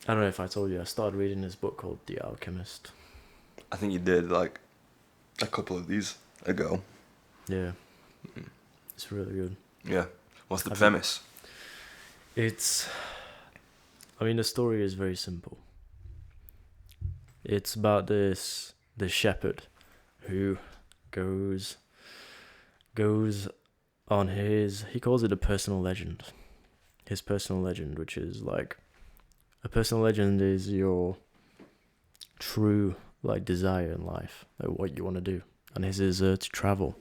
I don't know if I told you, I started reading this book called The Alchemist. I think you did like a couple of these ago. Yeah, it's really good. Yeah. What's the Have you? premise? It's. I mean, the story is very simple. It's about this shepherd who goes goes on his, he calls it a personal legend. His personal legend, which is like, a personal legend is your true like desire in life, like what you want to do. And his is to travel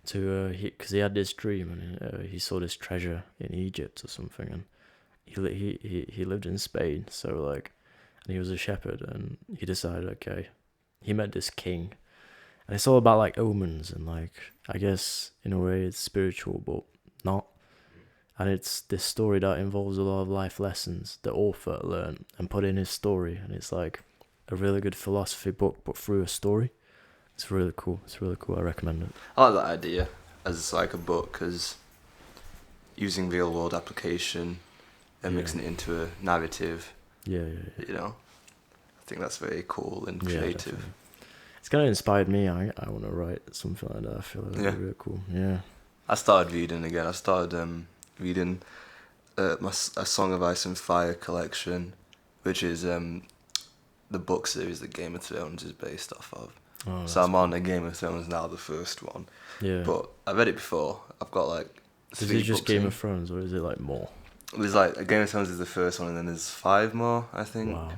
to because he had this dream, and he saw this treasure in Egypt or something, and he lived in Spain, so like, and he was a shepherd, and he decided, okay, he met this king, and it's all about like omens and like, I guess in a way it's spiritual, but not. And it's this story that involves a lot of life lessons the author learned and put in his story, and it's like a really good philosophy book, but through a story. It's really cool. It's really cool. I recommend it. I like that idea as like a book, because using real world application and Yeah. mixing it into a narrative, Yeah. you know, I think that's very cool and Yeah, creative. definitely. It's kind of inspired me. I want to write something like that. I feel like that'd Yeah. be really cool. Yeah. I started reading again. I started reading a Song of Ice and Fire collection, which is the book series that Game of Thrones is based off of. Oh, So that's I'm cool. on a Game of Thrones now, the first one. Yeah. But I read it before. I've got like Is three it just books Game in. of Thrones, or is it like more? There's like a Game of Thrones is the first one, and then there's 5 more, I think. Wow.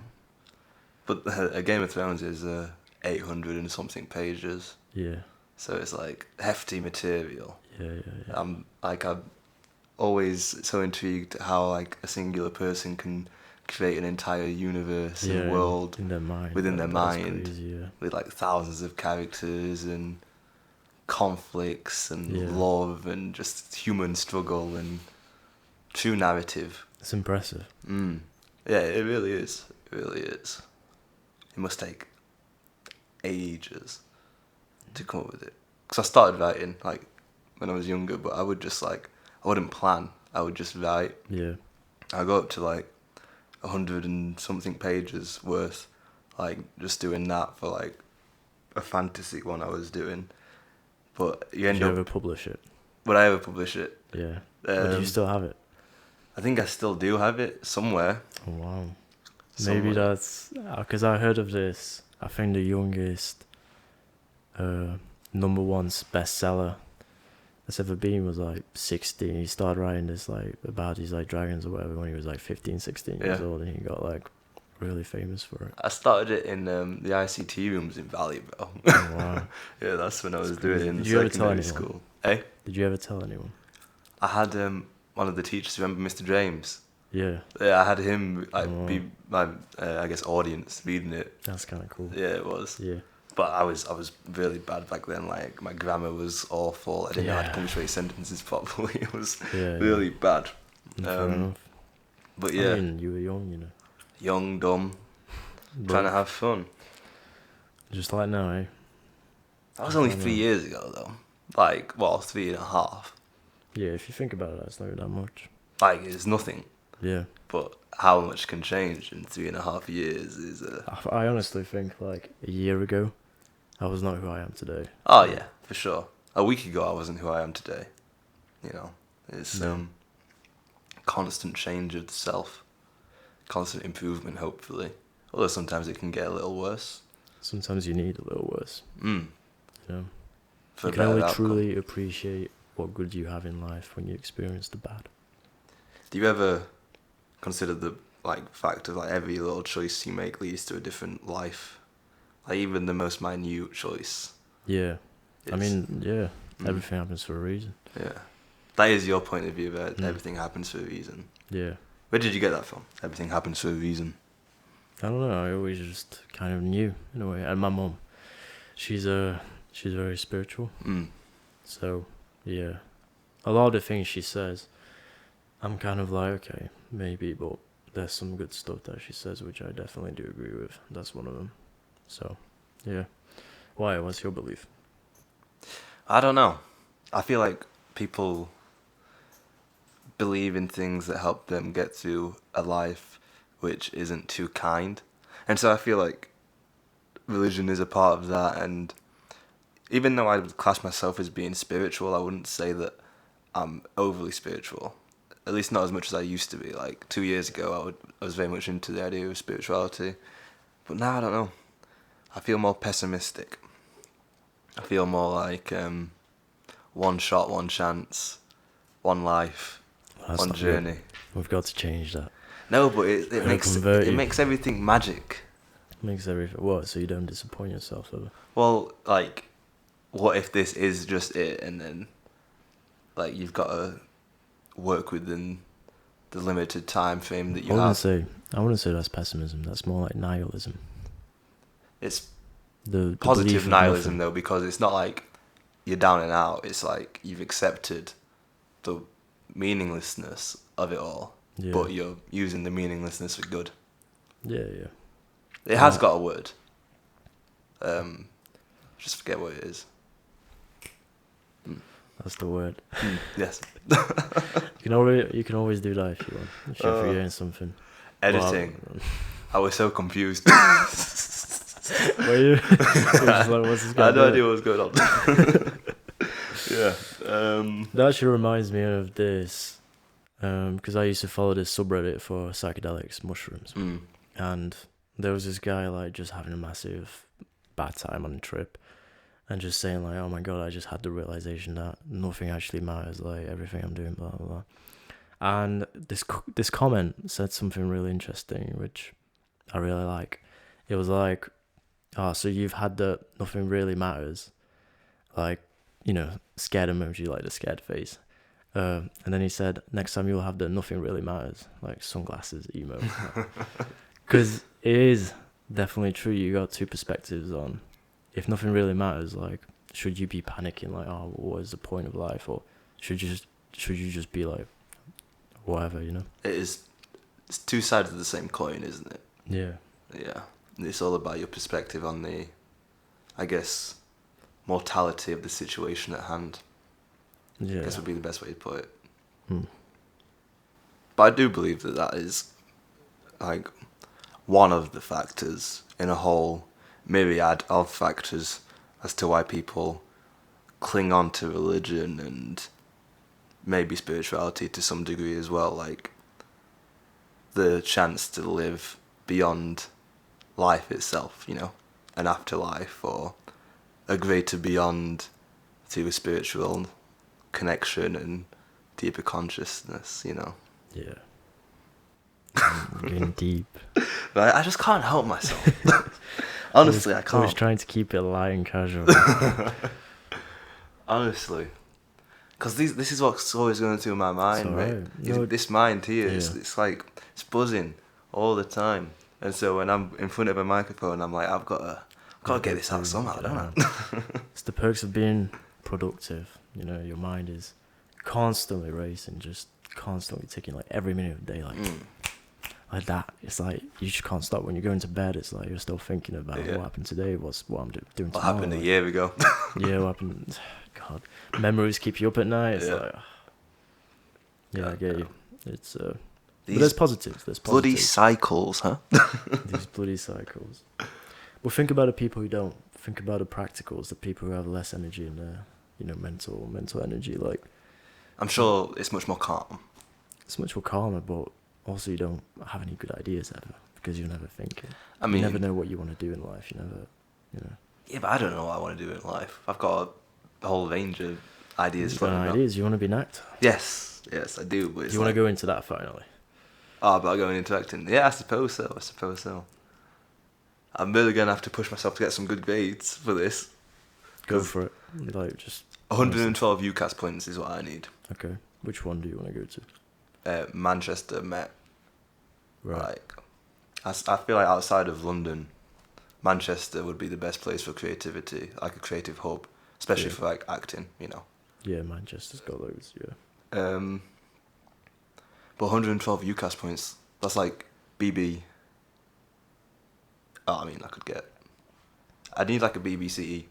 But a Game of Thrones is 800 and something pages, Yeah. so it's like hefty material. Yeah. I'm always so intrigued how like a singular person can create an entire universe Yeah. and world in their mind. within their That's mind, crazy. Yeah. with like thousands of characters and conflicts and Yeah. love and just human struggle and true narrative. It's impressive. Yeah, it really is. It really is. It must take ages to come up with it. Because I started writing like when I was younger, but I would just like, I wouldn't plan. I would just write. Yeah. I go up to like 100 and something pages worth, like just doing that for like a fantasy one I was doing. But you end Did you up. ever publish it? Would I ever publish it? Yeah. But do you Um, still have it? I think I still do have it somewhere. Oh wow. Maybe somewhere. that's because I heard of this. I think the youngest number one bestseller that's ever been was like 16. He started writing this like about these like dragons or whatever when he was like 15, 16 years Yeah. old, and he got like really famous for it. I started it in the ICT rooms in Valley, bro. Oh, wow. Yeah, that's when I was That's doing it crazy. in Did you ever tell secondary anyone? school. Eh? Did you ever tell anyone? I had one of the teachers, remember Mr. James? Yeah, Yeah, I had him like Oh. be my I guess audience reading it. that's kind of cool. Yeah, it was. Yeah. But I was really bad back then. Like my grammar was awful. I didn't know how to Yeah. punctuate sentences properly. It was Yeah. really bad. Fair enough. But yeah, I mean, you were young, you know. young, dumb, But trying to have fun. just like now, eh? That was only I know. 3 years ago though. Like, well, 3.5. Yeah, if you think about it, that's not that much. Like, it's nothing. Yeah. But how much can change in 3.5 years is I honestly think like a year ago, I was not who I am today. Oh yeah, for sure. A week ago I wasn't who I am today. You know, it's No. constant change of the self, constant improvement. Hopefully, although sometimes it can get a little worse. Sometimes you need a little worse. You know, For you a can only better outcome. truly appreciate what good you have in life when you experience the bad. Do you ever consider the fact of like every little choice you make leads to a different life? Like even the most minute choice. Yeah. I is- mean, yeah. Mm. Everything happens for a reason. Yeah, that is your point of view. That Mm. everything happens for a reason. Yeah. Where did you get that from? Everything happens for a reason. I don't know. I always just kind of knew in a way. And my mom, she's very spiritual. So yeah, a lot of the things she says, I'm kind of like, okay, maybe, but there's some good stuff that she says which I definitely do agree with. That's one of them. So yeah. Why? What's your belief? I don't know. I feel like people believe in things that help them get through a life which isn't too kind. And so I feel like religion is a part of that. And even though I would class myself as being spiritual, I wouldn't say that I'm overly spiritual. At least not as much as I used to be. Like 2 years ago, I was very much into the idea of spirituality. But now I don't know. I feel more pessimistic. I feel more like one shot, one chance, one life, That's one not journey. good. We've got to change that. No, but it makes everything magic. Makes everything what? So you don't disappoint yourself ever. Well, like, what if this is just it, and then, like, you've got to work within the limited time frame that you have? I wouldn't say that's pessimism. That's more like nihilism. It's The positive nihilism though, because it's not like you're down and out. It's like you've accepted the meaninglessness of it all, but you're using the meaninglessness for good. Yeah, yeah. It has got a word. Just forget what it is. That's the word. Yes. You can always do that if you want. If you're forgetting something. Editing. I was so confused. Were you? Like, what's this I guy had no doing? idea what was going on. Yeah. That actually reminds me of this, because I used to follow this subreddit for psychedelics, mushrooms, and there was this guy like just having a massive bad time on a trip, and just saying like, "Oh my god, I just had the realization that nothing actually matters, like everything I'm doing, blah blah blah." And this comment said something really interesting, which I really like. It was like, "Oh, so you've had the nothing really matters, like, you know, scared emoji, like the scared face." And then he said, "Next time you'll have the nothing really matters, like sunglasses emo." Because it is definitely true. You got two perspectives on if nothing really matters. Like, should you be panicking? Like, oh, what is the point of life? Or should you just be like, whatever, you know? It's two sides of the same coin, isn't it? Yeah. Yeah. It's all about your perspective on the, I guess, mortality of the situation at hand. Yeah. I guess would be the best way to put it. Hmm. But I do believe that is, like, one of the factors in a whole myriad of factors as to why people cling on to religion and maybe spirituality to some degree as well. Like, the chance to live beyond life itself, you know, an afterlife or a greater beyond to a spiritual connection and deeper consciousness, you know. Yeah. Getting deep. Right? I just can't help myself. Honestly, I I can't. was trying to keep it light and casual. Honestly. Because this is what's always going through my mind, right. mate. This mind here, Yeah. it's like, it's buzzing all the time. And so when I'm in front of a microphone, I'm like, I've got to get this out somehow, don't I? It's the perks of being productive. You know, your mind is constantly racing, just constantly ticking, like every minute of the day, like that. It's like you just can't stop. When you're going to bed, it's like you're still thinking about what happened today, what I'm doing tomorrow. What happened a year ago? Yeah, what happened? God, memories keep you up at night. It's like, I get you. It's but there's positives. There's positives. Bloody cycles, huh? These bloody cycles. Well, think about the people who don't. Think about the practicals, the people who have less energy in their, mental energy. Like, I'm sure it's much more calm. It's much more calmer, but also you don't have any good ideas ever because you're never thinking. I mean, you never know what you want to do in life. You never. Yeah, but I don't know what I want to do in life. I've got a whole range of ideas. You've got ideas. You want to be an actor. Yes, I do. But you want to go into that finally? Oh, about going into acting? Yeah, I suppose so. I'm really gonna have to push myself to get some good grades for this. Go for it. Like, just 112 UCAS points is what I need. Okay. Which one do you want to go to? Manchester Met. Right. Like, I feel like outside of London, Manchester would be the best place for creativity, like a creative hub, especially for like acting, you know. Yeah, Manchester's got loads. Yeah. But 112 UCAS points, that's like BB. Oh, I mean, I need like a BBCE.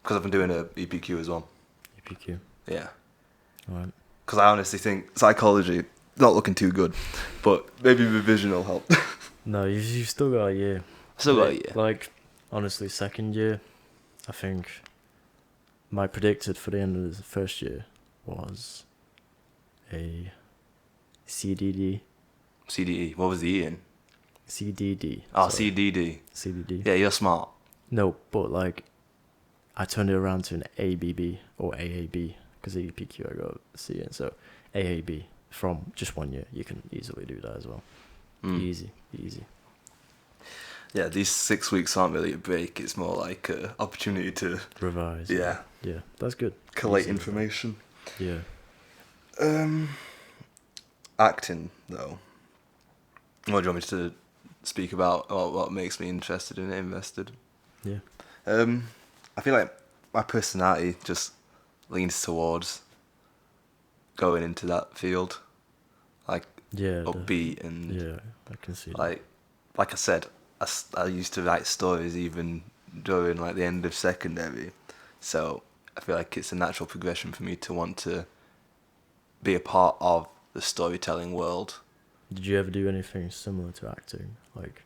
Because I've been doing a EPQ as well. EPQ. Yeah. Alright. Because I honestly think psychology not looking too good, but maybe revision will help. No, you've still got a year. Still got a year. Like, honestly, second year, I think my predicted for the end of the first year was a CDD. CDE. What was the E in? CDD. Oh, sorry. CDD. CDD. Yeah, you're smart. No, but like, I turned it around to an ABB or AAB because EPQ I got C in. So AAB from just 1 year, you can easily do that as well. Easy. Yeah, these 6 weeks aren't really a break. It's more like an opportunity to Revise. Yeah. Yeah, that's good. collate Easy. information. Yeah. Acting, though. What do you want me to speak about, or what makes me interested in it, invested? Yeah. I feel like my personality just leans towards going into that field, like Yeah. upbeat and Yeah, I can see that. like I said, I used to write stories even during like the end of secondary, so I feel like it's a natural progression for me to want to be a part of the storytelling world. Did you ever do anything similar to acting, like,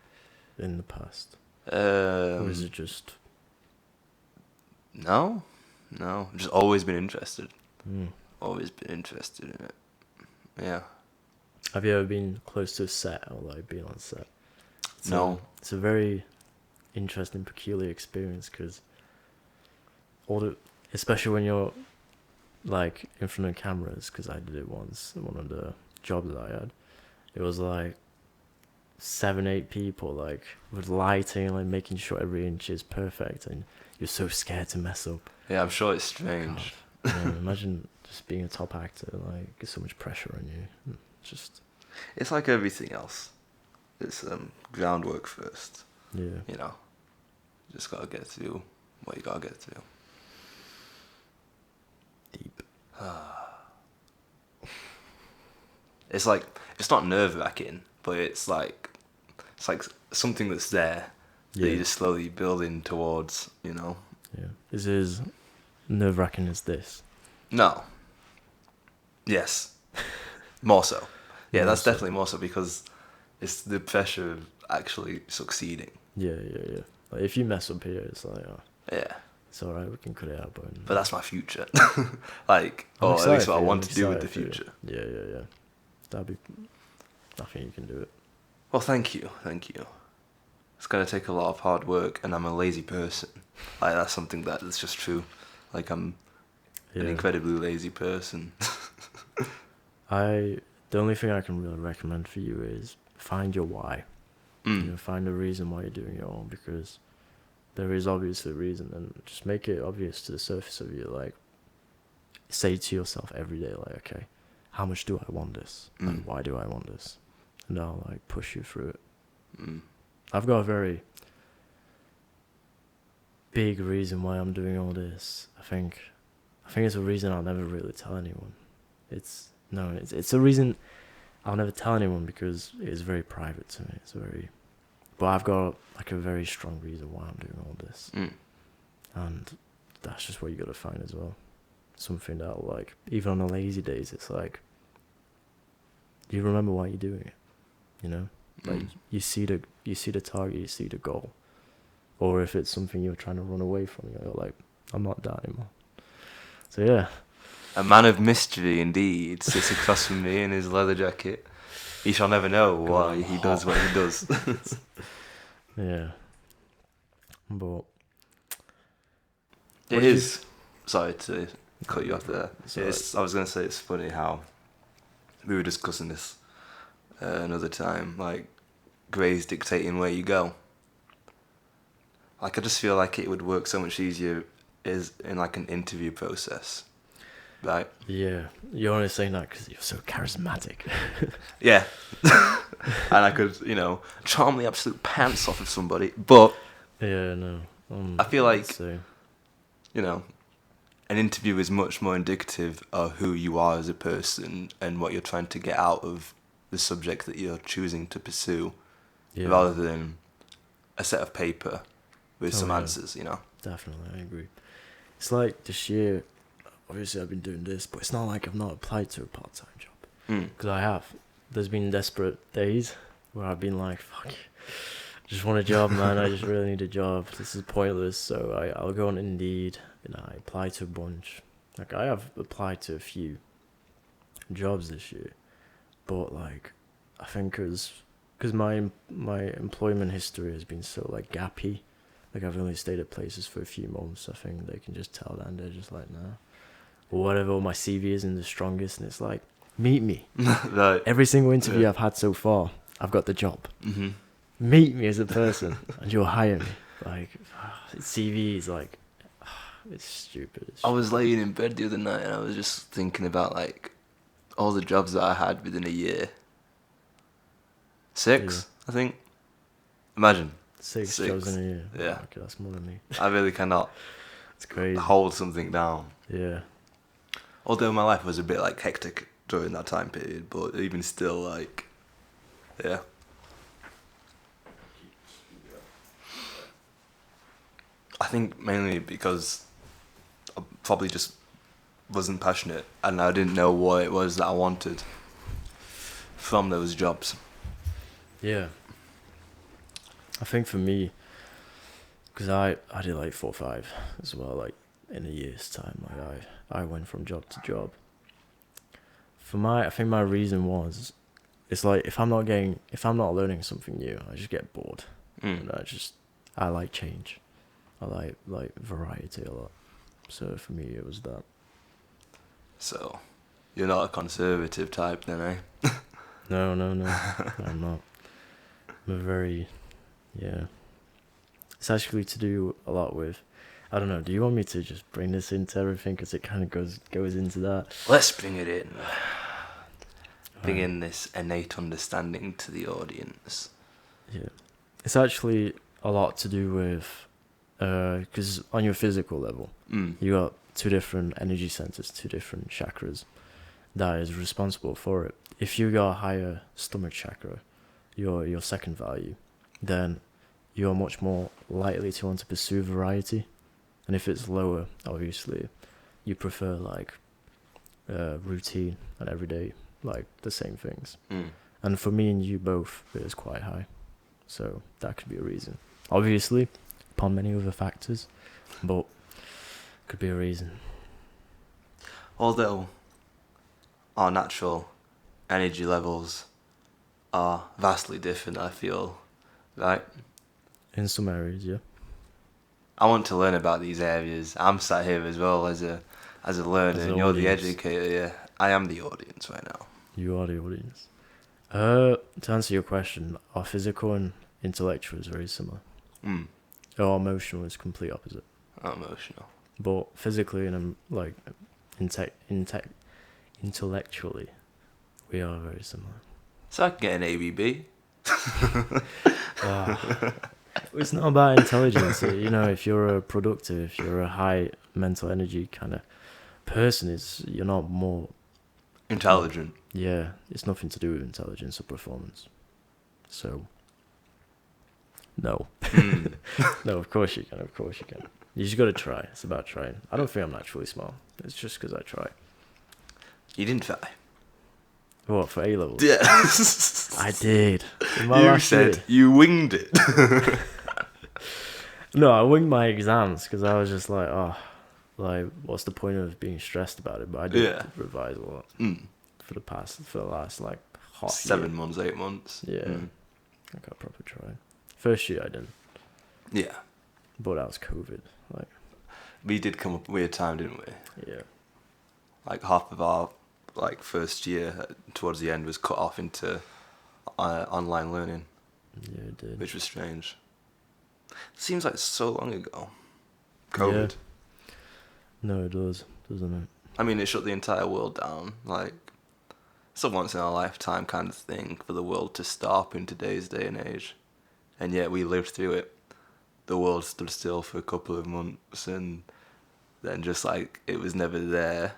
in the past? Or is it just... No, I've just always been interested. Mm. Always been interested in it. Yeah. Have you ever been close to a set or, like, been on set? No. It's a very interesting, peculiar experience because especially when you're, like, in front of cameras, because I did it once, one of the jobs that I had. It was, like, 7-8 people, like, with lighting, like, making sure every inch is perfect, and you're so scared to mess up. Yeah, I'm sure it's strange. God. Yeah, imagine just being a top actor, like, there's so much pressure on you. Just... It's like everything else. It's groundwork first. Yeah. You know, you just gotta get through what you gotta get through. Deep. It's like, it's not nerve-wracking, but it's like something that's there that Yeah. you're just slowly building towards, you know. Yeah. Is it as nerve-wracking as this? No. Yes. More so. Yeah, More that's so. definitely more so, because it's the pressure of actually succeeding. Yeah. Like, if you mess up here, it's like, oh, Yeah. it's alright, we can cut it out, But that's my future. Like, I'm or at least excited what I for you, want I'm to do with the excited for you. future. Yeah. That'd be... I think you can do it. Well, thank you. It's gonna take a lot of hard work, and I'm a lazy person. Like, that's something that's just true. Like, I'm an incredibly lazy person. The only thing I can really recommend for you is find your why. You know, find a reason why you're doing it all, because there is obviously a reason, and just make it obvious to the surface of you. Like, say to yourself every day, like, okay, how much do I want this? And why do I want this? And I'll, like, push you through it. I've got a very big reason why I'm doing all this. I think it's a reason I'll never really tell anyone. It's a reason I'll never tell anyone because it's very private to me. But I've got, like, a very strong reason why I'm doing all this. And that's just what you gotta find as well. Something that, like, even on the lazy days, it's like, you remember why you're doing it, you know? Like, you see the target, you see the goal. Or if it's something you're trying to run away from, you're like, I'm not that anymore. So yeah. A man of mystery indeed sits across from me in his leather jacket. He shall never know why he does what he does. Yeah. But it is. Sorry to cut you off there. It's I was going to say, it's funny how we were discussing this another time, like, grades dictating where you go. Like, I just feel like it would work so much easier is in, like, an interview process, right? Yeah, you're only saying that because you're so charismatic. Yeah. And I could, charm the absolute pants off of somebody, but Yeah, no. I feel like, so, an interview is much more indicative of who you are as a person and what you're trying to get out of the subject that you're choosing to pursue, rather than a set of paper with some answers, Definitely, I agree. It's like this year, obviously I've been doing this, but it's not like I've not applied to a part-time job. Because I have. there's been desperate days where I've been like, fuck, just want a job, man. I just really need a job. This is pointless. So I'll go on Indeed and I apply to a bunch. Like I have applied to a few jobs this year, but like I think because my employment history has been so like gappy. Like I've only stayed at places for a few months. I think they can just tell that, and they're just like, nah, or whatever. My CV isn't the strongest, and it's like, meet me. Right. Every single interview I've had so far, I've got the job. Mm-hmm. Meet me as a person, and you'll hire me. Like CV is like, it's stupid. I was laying in bed the other night and I was just thinking about like all the jobs that I had within a year. 6, I think. Imagine. Six jobs in a year. Yeah. Oh, okay, that's more than me. I really cannot It's crazy. hold something down. Yeah. Although my life was a bit like hectic during that time period, but even still, like, yeah. I think mainly because I probably just wasn't passionate and I didn't know what it was that I wanted from those jobs. Yeah. I think for me, because I did like 4 or 5 as well, like in a year's time. Like I went from job to job. I think my reason was, it's like if I'm not learning something new, I just get bored. And I like change. I like variety a lot. So for me, it was that. So, you're not a conservative type then, eh? No, I'm not. I'm a very, yeah. It's actually to do a lot with, I don't know, do you want me to just bring this into everything? Because it kind of goes into that. Let's bring it in. Bring in this innate understanding to the audience. Yeah. It's actually a lot to do with, because on your physical level, you got 2 different energy centers, 2 different chakras that is responsible for it. If you got a higher stomach chakra, your second value, then you're much more likely to want to pursue variety. And if it's lower, obviously, you prefer like routine and everyday, like the same things. And for me and you both, it is quite high. So that could be a reason. Obviously, upon many other factors, but could be a reason. Although our natural energy levels are vastly different, I feel, right? In some areas, yeah. I want to learn about these areas. I'm sat here as well as a learner, As an and you're the audience. educator. Yeah, I am the audience right now. You are the audience. To answer your question, our physical and intellectual is very similar. Our emotional is complete opposite. I'm emotional. But physically and like intellectually, we are very similar. So I can get an ABB. It's not about intelligence. You know, if you're a productive, if you're a high mental energy kind of person, you're not more Intelligent. Yeah, it's nothing to do with intelligence or performance. So, no. No, of course you can. You just got to try. It's about trying. I don't think I'm naturally smart. It's just because I try. You didn't try. What, for A-levels? Yeah. I did. In my You last said year. you winged it. No, I winged my exams because I was just like, like, what's the point of being stressed about it? But I did revise a lot for the last like half 7 year. months, 8 months. Yeah, I got proper try. First year I didn't, Yeah. but that was COVID. Like, We did come up with a weird time, didn't we? yeah, Like half of our like first year towards the end was cut off into online learning, yeah, it did. which was strange. Seems like so long ago. COVID. Yeah. No, it does, doesn't it? I mean, it shut the entire world down. Like, it's a once in a lifetime kind of thing for the world to stop in today's day and age. And yet we lived through it. The world stood still for a couple of months and then just like it was never there.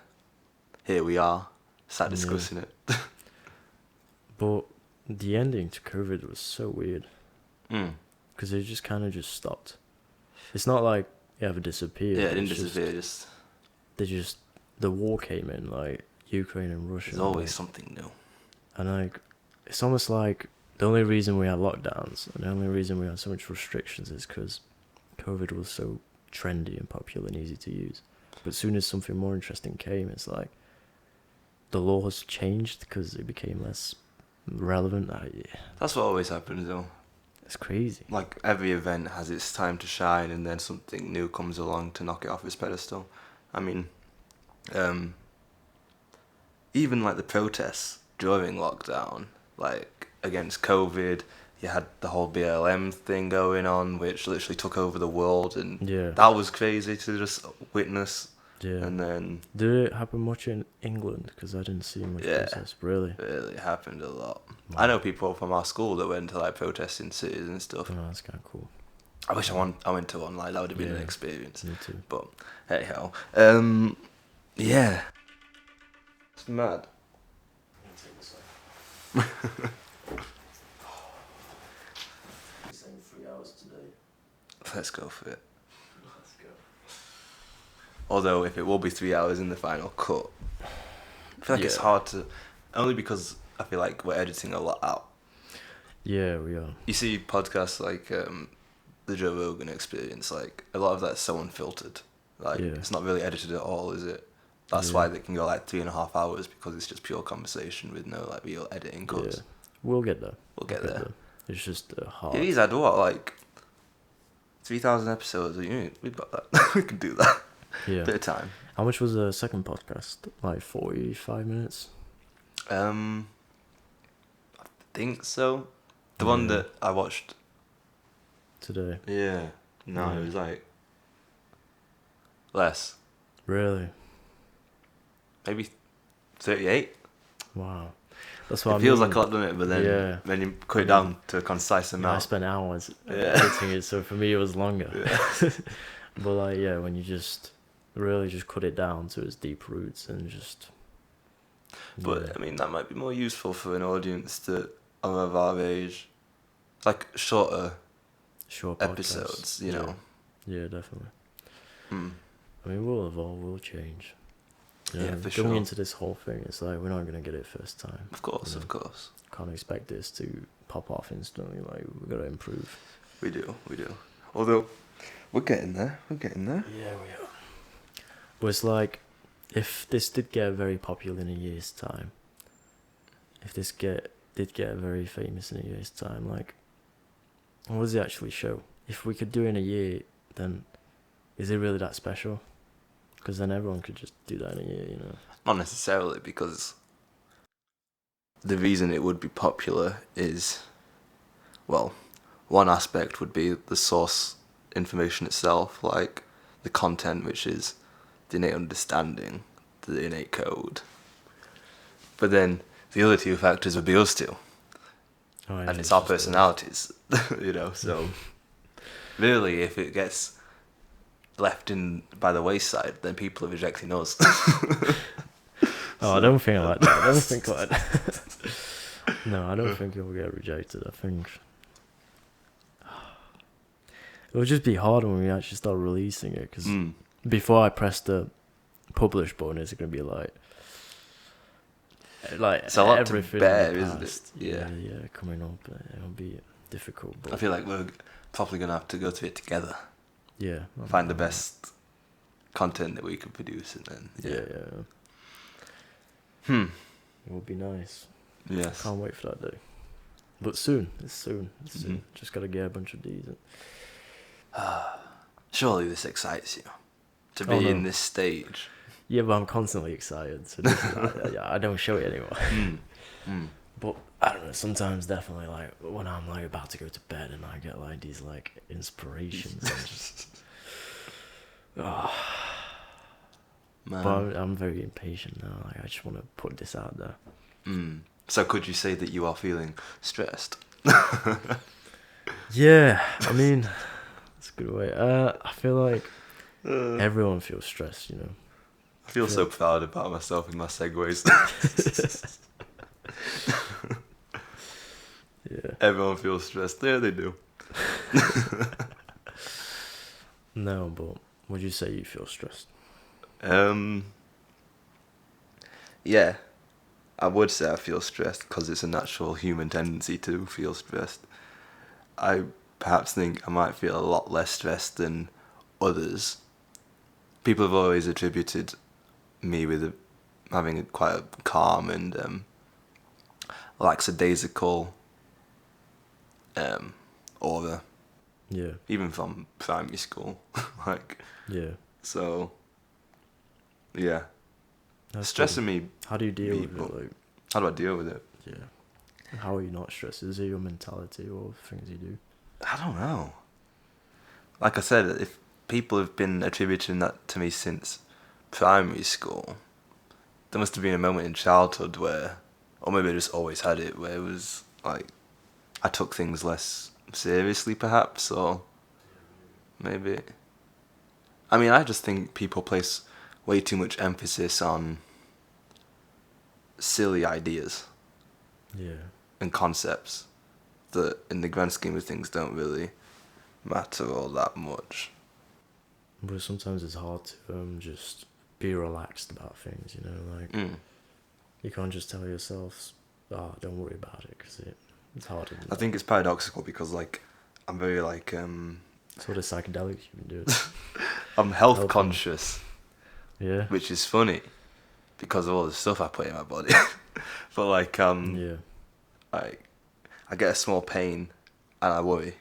Here we are, sat discussing it. But the ending to COVID was so weird. Mm. Because it just kind of just stopped. It's not like it ever disappeared. Yeah, it didn't disappear. The war came in, like Ukraine and Russia. There's always something new. And like, it's almost like the only reason we had lockdowns and the only reason we had so much restrictions is because COVID was so trendy and popular and easy to use. But as soon as something more interesting came, it's like the laws changed because it became less relevant. Yeah, That's what always happens, though. it's crazy. Like, every event has its time to shine, and then something new comes along to knock it off its pedestal. I mean, even like the protests during lockdown, like against COVID, you had the whole BLM thing going on, which literally took over the world, and Yeah, that was crazy to just witness. yeah. And then Did it happen much in England? Because I didn't see much Yeah. process. Really? it happened a lot. Wow. I know people from our school that went to like protests in cities and stuff. Oh, that's kind of cool. I wish I went to one. Like, that would have been an Yeah. experience. Me too. But hey ho. Yeah. It's mad. Saying 3 hours today. Let's go for it. Let's go. Although if it will be 3 hours in the final cut, I feel like it's Yeah. hard to, only because I feel like we're editing a lot out. Yeah, we are. You see podcasts like the Joe Rogan Experience, like a lot of that's so unfiltered. Like, Yeah. it's not really edited at all, is it? That's Yeah. why they can go like 3.5 hours, because it's just pure conversation with no like real editing cuts. Yeah. We'll get there. We'll get there. It's just hard. Yeah, he's had what, like 3,000 episodes. We've got that. We can do that. Yeah. Bit of time. How much was the second podcast? Like 45 minutes? I think so. The one Yeah. that I watched. Today. Yeah. No, Yeah. it was like less. Really? Maybe 38. Wow. That's what It I feels mean. like a lot, doesn't it? But then, Yeah. then you cut it down to a concise I amount. spent hours Yeah. editing it, so for me it was longer. Yeah. But like, yeah, when you just really just cut it down to its deep roots and just. But yeah. I mean, that might be more useful for an audience that are of our age, like shorter Short episodes. podcasts. You Yeah. know. Yeah, definitely. Mm. I mean, we'll evolve, we'll change. You know, Yeah, for going sure. into this whole thing, it's like we're not gonna get it first time. Of course, Yeah. of course. Can't expect this to pop off instantly. Like we gotta improve. We do. Although, we're getting there. Yeah, we are. But it's like, if this did get very popular in a year's time, if this did get very famous in a year's time, like, what does it actually show? If we could do it in a year, then is it really that special? Because then everyone could just do that in a year, you know? Not necessarily, because the reason it would be popular is, well, one aspect would be the source information itself, like the content, which is the innate understanding, the innate code. But then the other two factors would be us two, Oh, yeah, and it's our just, personalities, you know. So really, if it gets left in by the wayside, then people are rejecting us. Oh, I don't think like that. I don't think like that. No, I don't think it'll get rejected. I think it'll just be hard when we actually start releasing it. Because before I press the publish button, it's gonna be like It's a lot to everything bear, in the isn't it? past. Yeah. Yeah, coming up, it'll be difficult. But I feel like we're probably gonna have to go through it together, yeah, find the best content that we can produce, and then Yeah. It would be nice. Yes. Can't wait for that day. But soon. It's soon. Mhm. Just gotta get a bunch of these. Surely this excites you to be Oh, no. in this stage. Yeah, but I'm constantly excited. So this is, I don't show it anymore. But I don't know. Sometimes definitely like when I'm like about to go to bed and I get like these like inspirations. And just, Man. but I'm very impatient now. Like I just want to put this out there. So could you say that you are feeling stressed? Yeah, I mean, that's a good way. I feel like everyone feels stressed, you know. I feel so proud about myself in my segues. Yeah. Everyone feels stressed. Yeah, they do. No, but would you say you feel stressed? Yeah. I would say I feel stressed because it's a natural human tendency to feel stressed. I perhaps think I might feel a lot less stressed than others. People have always attributed me with having quite a calm and lackadaisical aura, Yeah. even from primary school. like, Yeah. so, yeah. That's Stressing pretty. me, How do you deal with people. it? Like, How do I deal with it? yeah. How are you not stressed? Is it your mentality or things you do? I don't know. Like I said, if people have been attributing that to me since primary school, there must have been a moment in childhood where, or maybe I just always had it, where it was like I took things less seriously, perhaps, or maybe. I mean, I just think people place way too much emphasis on silly ideas Yeah. and concepts that, in the grand scheme of things, don't really matter all that much. But sometimes it's hard to just be relaxed about things, you know? Like, Mm. you can't just tell yourself, oh, don't worry about it, because it's harder than I that. think it's paradoxical because, like, I'm very, like, Sort of psychedelics you've been doing. I'm health Helping. conscious, Yeah. which is funny because of all the stuff I put in my body. But, like, Yeah. I get a small pain and I worry,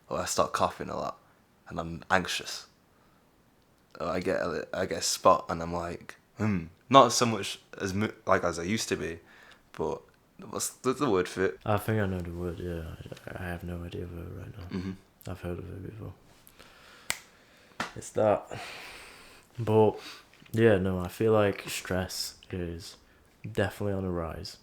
or I start coughing a lot and I'm anxious. Or I get a spot and I'm like, not so much as like as I used to be, but what's the word for it? I think I know the word, yeah. I have no idea of it right now. Mm-hmm. I've heard of it before. It's that. But, yeah, no, I feel like stress is definitely on a rise.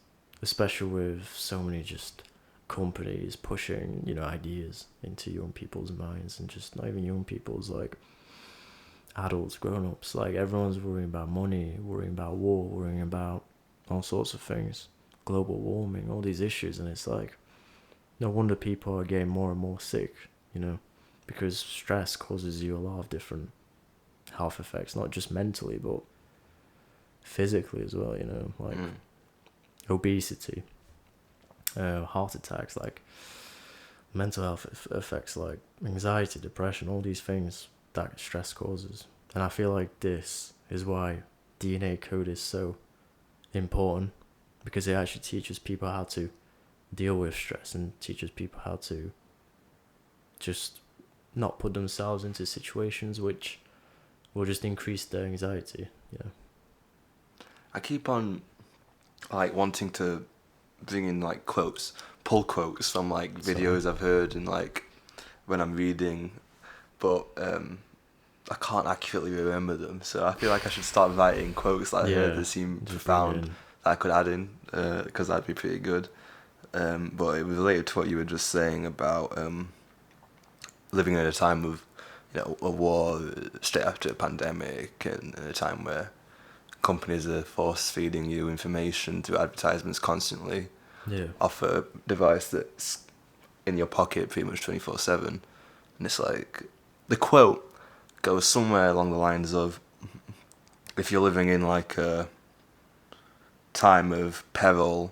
Especially with so many just companies pushing, ideas into young people's minds. And just not even young people's, like, adults, grown-ups. Like, everyone's worrying about money, worrying about war, worrying about all sorts of things. Global warming, all these issues. And it's like, no wonder people are getting more and more sick, because stress causes you a lot of different health effects, not just mentally, but physically as well, like obesity, heart attacks, like mental health effects, like anxiety, depression, all these things that stress causes. And I feel like this is why DNA code is so important, because it actually teaches people how to deal with stress and teaches people how to just not put themselves into situations which will just increase their anxiety. Yeah. I keep on like wanting to bring in like quotes, pull quotes from like videos I've heard and like when I'm reading, but I can't accurately remember them. So I feel like I should start writing quotes that I heard that seem profound that I could add in, because that'd be pretty good. But it was related to what you were just saying about living in a time of, a war straight after a pandemic, and in a time where companies are force feeding you information through advertisements constantly. Yeah. Off a device that's in your pocket pretty much 24/7, and it's like the quote goes somewhere along the lines of, if you're living in like a time of peril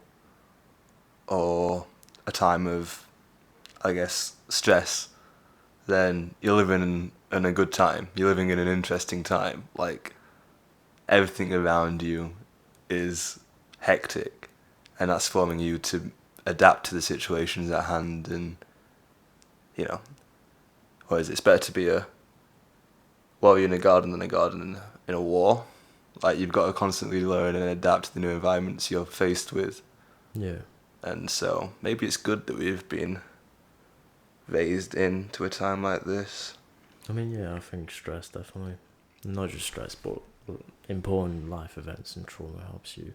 or a time of, I guess, stress, then you're living in a good time. You're living in an interesting time. Like, everything around you is hectic, and that's forming you to adapt to the situations at hand. And what is it? It's better to be a warrior in a garden than a garden in a war. Like, you've got to constantly learn and adapt to the new environments you're faced with. Yeah. And so maybe it's good that we've been raised into a time like this. I mean, yeah, I think stress definitely, not just stress, but important life events and trauma helps you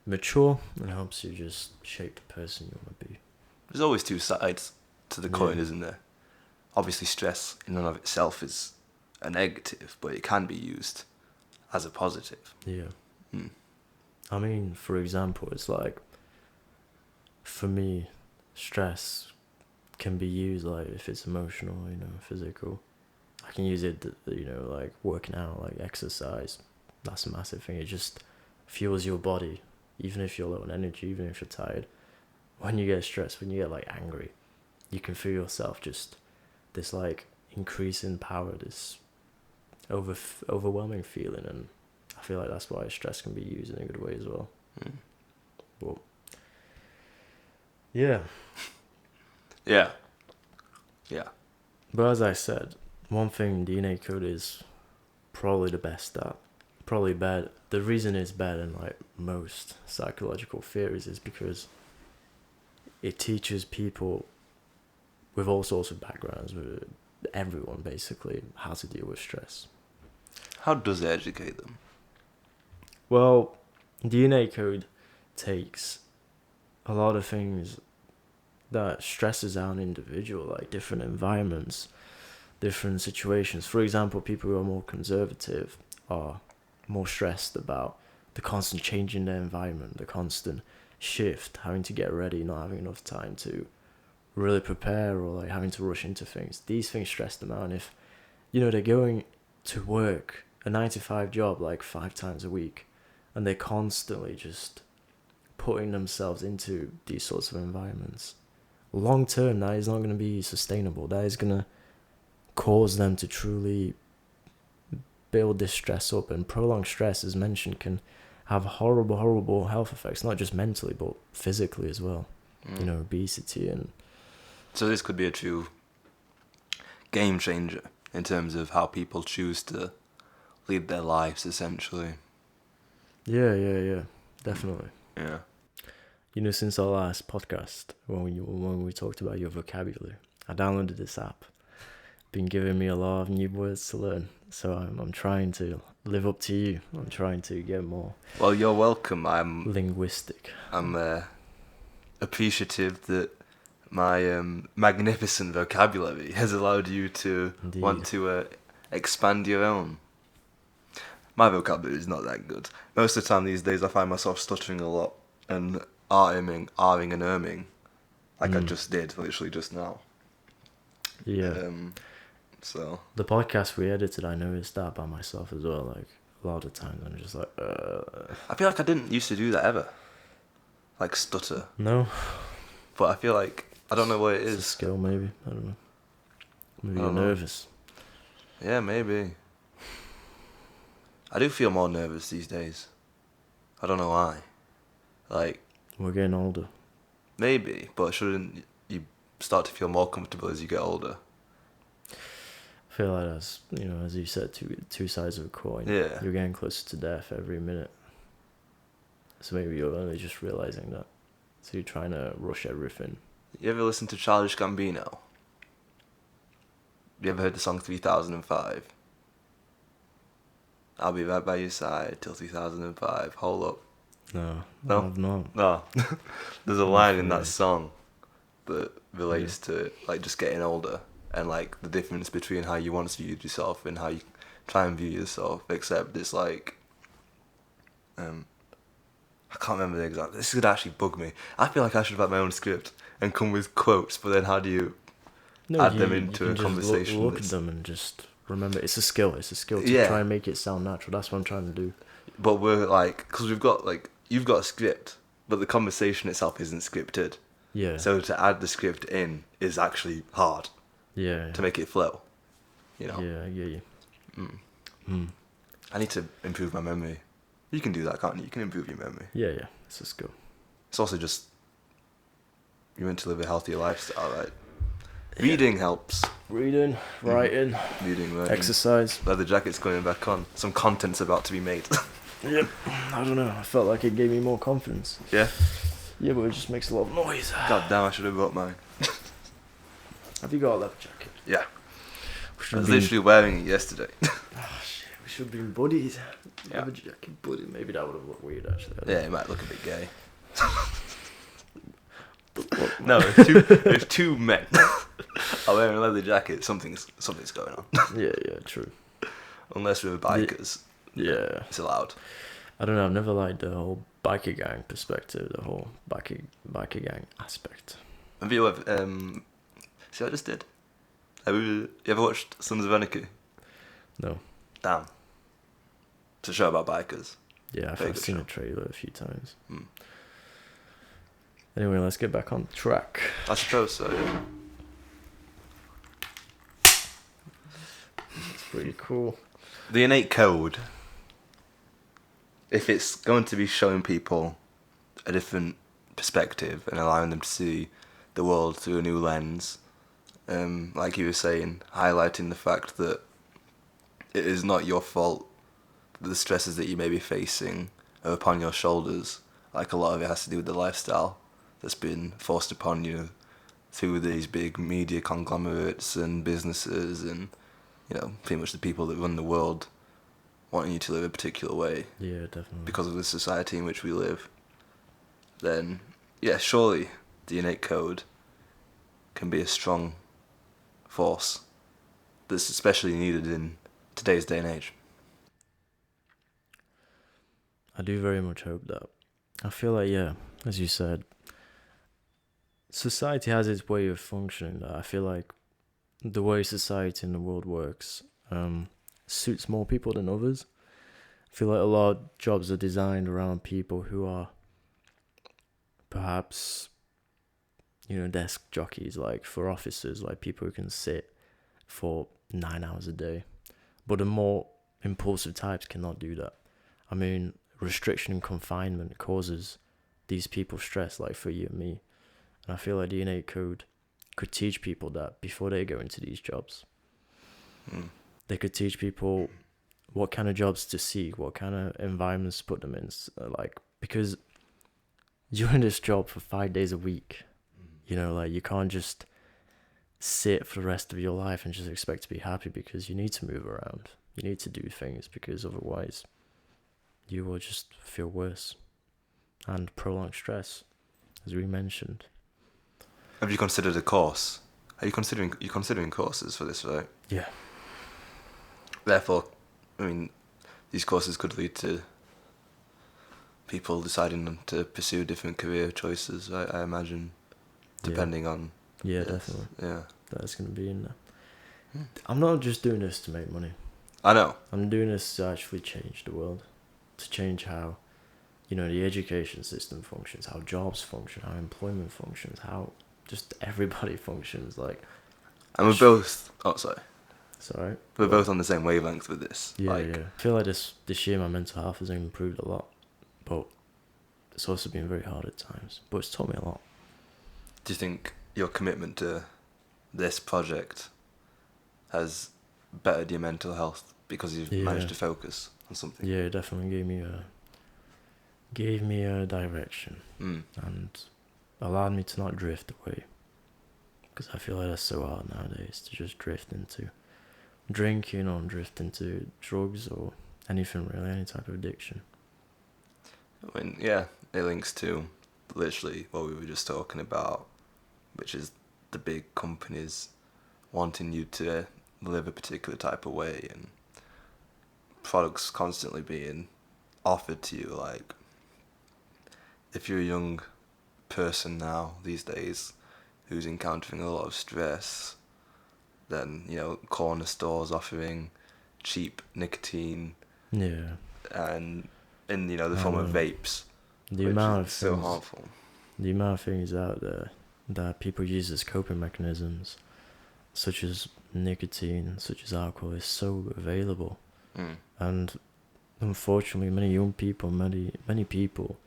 mature and helps you just shape the person you want to be. There's always two sides to the coin, isn't there? Obviously, stress in and of itself is a negative, but it can be used as a positive. Yeah. I mean, for example, it's like, for me, stress can be used, like, if it's emotional, physical. I can use it, like working out, like exercise. That's a massive thing. It just fuels your body even if you're low on energy, even if you're tired, when you get stressed, when you get like angry, you can feel yourself just this like increase in power, this overwhelming feeling, and I feel like that's why stress can be used in a good way as well. But yeah. Yeah. Yeah. But as I said, one thing the innate code is probably the best at. Probably bad. The reason it's better than like most psychological theories is because it teaches people with all sorts of backgrounds, with everyone basically, how to deal with stress. How does it educate them? Well, the innate code takes a lot of things that stresses out an individual, like different environments, different situations. For example, people who are more conservative are more stressed about the constant change in their environment, the constant shift, having to get ready, not having enough time to really prepare, or like having to rush into things. These things stress them out. And if, they're going to work a 9 to 5 job like 5 times a week, and they're constantly just putting themselves into these sorts of environments, long term, that is not going to be sustainable. That is going to cause them to truly build this stress up, and prolonged stress, as mentioned, can have horrible health effects, not just mentally but physically as well. Obesity. And so this could be a true game changer in terms of how people choose to lead their lives, essentially. yeah, definitely. Yeah. Since our last podcast, when we talked about your vocabulary, I downloaded this app. Been giving me a lot of new words to learn, so I'm trying to live up to you. I'm trying to get more. Well, you're welcome. I'm linguistic. I'm appreciative that my magnificent vocabulary has allowed you to Indeed. want to expand your own. My vocabulary is not that good. Most of the time these days I find myself stuttering a lot and R-ing and erming, like I just did literally just now. Yeah. So the podcast we edited, I noticed that by myself as well. Like a lot of times, I'm just like, I feel like I didn't used to do that ever, like stutter. No. But I feel like I don't know what it is. It's a skill, maybe. I don't know. Maybe you're know. nervous. Yeah, maybe. I do feel more nervous these days. I don't know why. Like, we're getting older. Maybe, but shouldn't you start to feel more comfortable as you get older? I feel like that's, as you said, two sides of a coin. Yeah. You're getting closer to death every minute. So maybe you're only just realizing that. So you're trying to rush everything. You ever listen to Childish Gambino? You ever heard the song 3005? I'll be right by your side till 2005. Hold up. No? I've not. No. There's a line in that song that relates to like just getting older and like the difference between how you once viewed yourself and how you try and view yourself. Except it's like, I can't remember the exact. This could actually bug me. I feel like I should write my own script and come with quotes, but then how do you add them into a conversation? Look at them and just remember, it's a skill. It's a skill to try and make it sound natural. That's what I'm trying to do. But we're like, because we've got like, you've got a script, but the conversation itself isn't scripted. Yeah. So to add the script in is actually hard. Yeah. To make it flow. Yeah, I get you. I need to improve my memory. You can do that, can't you? You can improve your memory. Yeah, it's a skill. It's also just, you want to live a healthier lifestyle, right? Yeah. Reading helps. Reading, writing, writing, exercise. Leather jacket's going back on. Some content's about to be made. Yep. I don't know. I felt like it gave me more confidence. Yeah? Yeah, but it just makes a lot of noise. God damn, I should have brought mine. Have you got a leather jacket? Yeah. I was literally wearing it yesterday. Oh shit, we should be buddies. Yeah. Leather jacket buddy. Maybe that would have looked weird actually. Yeah, it might look a bit gay. What? No, if two men are wearing a leather jacket, something's going on. Yeah, true. Unless we're bikers. Yeah. It's allowed. I don't know, I've never liked the whole biker gang perspective, the whole biker gang aspect. Have you ever, see what I just did? You ever watched Sons of Anarchy? No. Damn. It's a show about bikers. Yeah, Very I've good seen show. a trailer a few times. Mm. Anyway, let's get back on track. I suppose so. Yeah. It's pretty cool. The innate code. If it's going to be showing people a different perspective and allowing them to see the world through a new lens, like you were saying, highlighting the fact that it is not your fault that the stresses that you may be facing are upon your shoulders. Like a lot of it has to do with the lifestyle that's been forced upon you through these big media conglomerates and businesses and, pretty much the people that run the world wanting you to live a particular way Yeah, definitely. because of the society in which we live. Then, yeah, surely the innate code can be a strong force that's especially needed in today's day and age. I do very much hope that. I feel like, yeah, as you said, society has its way of functioning. That I feel like the way society in the world works suits more people than others. I feel like a lot of jobs are designed around people who are perhaps, desk jockeys, like for officers, like people who can sit for 9 hours a day. But the more impulsive types cannot do that. I mean, restriction and confinement causes these people stress, like for you and me. And I feel like the innate code could teach people that before they go into these jobs. They could teach people what kind of jobs to seek, what kind of environments to put them in. Because you're in this job for 5 days a week. You can't just sit for the rest of your life and just expect to be happy, because you need to move around. You need to do things, because otherwise you will just feel worse. And prolonged stress, as we mentioned. Have you considered a course? You're considering courses for this, right? Yeah. Therefore, these courses could lead to people deciding to pursue different career choices, I imagine, depending on... Yeah, yes, definitely. Yeah. That's going to be in there. I'm not just doing this to make money. I know. I'm doing this to actually change the world. To change how, the education system functions, how jobs function, how employment functions, how just everybody functions. And we're both... Oh, sorry. Sorry. We're both on the same wavelength with this. Yeah. I feel like this year my mental health has improved a lot. But it's also been very hard at times. But it's taught me a lot. Do you think your commitment to this project has bettered your mental health because you've managed to focus on something? Yeah, it definitely gave me a direction. And allowed me to not drift away. Because I feel like that's so hard nowadays, to just drift into drinking or drift into drugs or anything really, any type of addiction. Yeah, it links to literally what we were just talking about, which is the big companies wanting you to live a particular type of way and products constantly being offered to you. Like, if you're a young person now these days who's encountering a lot of stress, then corner stores offering cheap nicotine, and in the form of vapes, the amount of so things, harmful. The amount of things out there that people use as coping mechanisms, such as nicotine, such as alcohol, is so available. And unfortunately, many young people, many people,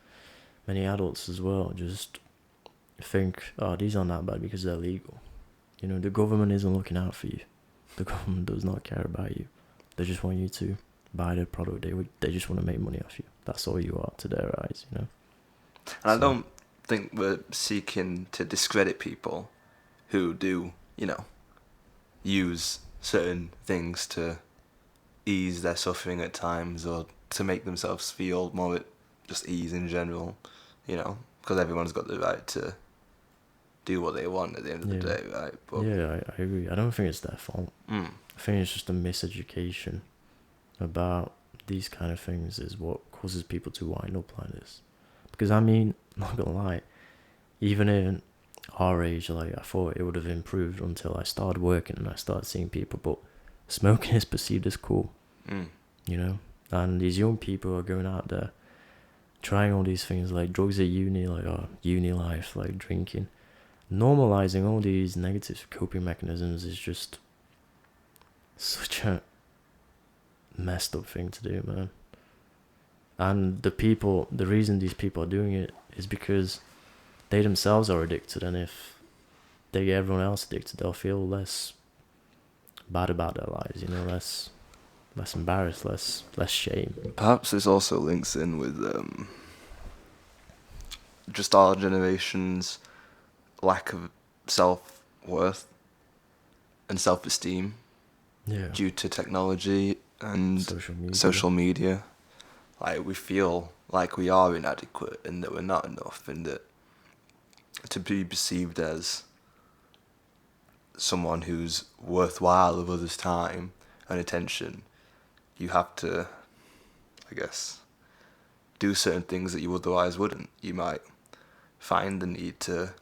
many adults as well, just think, oh, these aren't that bad because they're legal. The government isn't looking out for you. The government does not care about you. They just want you to buy their product. They just want to make money off you. That's all you are to their eyes, And I don't think we're seeking to discredit people who do, use certain things to ease their suffering at times or to make themselves feel more at just ease in general, because everyone's got the right to do what they want at the end of the day, right? But I agree. I don't think it's their fault. I think it's just a miseducation about these kind of things is what causes people to wind up like this. Because not gonna lie, even in our age, I thought it would have improved until I started working and I started seeing people, but smoking is perceived as cool. And these young people are going out there trying all these things like drugs at uni, like uni life, like drinking. Normalizing all these negative coping mechanisms is just such a messed up thing to do, man. And the reason these people are doing it is because they themselves are addicted, and if they get everyone else addicted, they'll feel less bad about their lives, less embarrassed, less shame. Perhaps this also links in with just our generation's lack of self-worth and self-esteem due to technology and social media. Like, we feel like we are inadequate and that we're not enough, and that to be perceived as someone who's worthwhile of others' time and attention, you have to, I guess, do certain things that you otherwise wouldn't. You might find the need to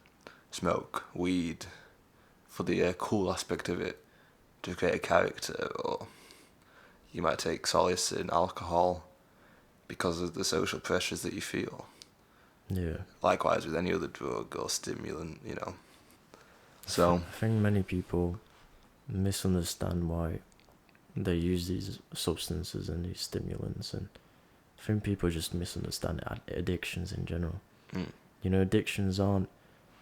smoke weed for the cool aspect of it, to create a character, or you might take solace in alcohol because of the social pressures that you feel. Yeah. Likewise with any other drug or stimulant, So I think many people misunderstand why they use these substances and these stimulants, and I think people just misunderstand addictions in general. Addictions aren't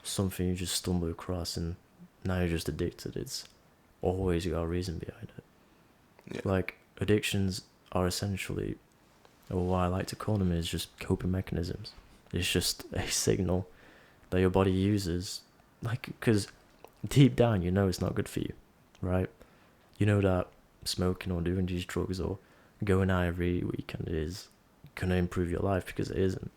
something you just stumble across and now you're just addicted. It's always got a reason behind it. Yeah. Like, addictions are essentially, or what I like to call them, is just coping mechanisms. It's just a signal that your body uses, because deep down it's not good for you, right? You know that smoking or doing these drugs or going out every weekend is gonna improve your life, because it isn't.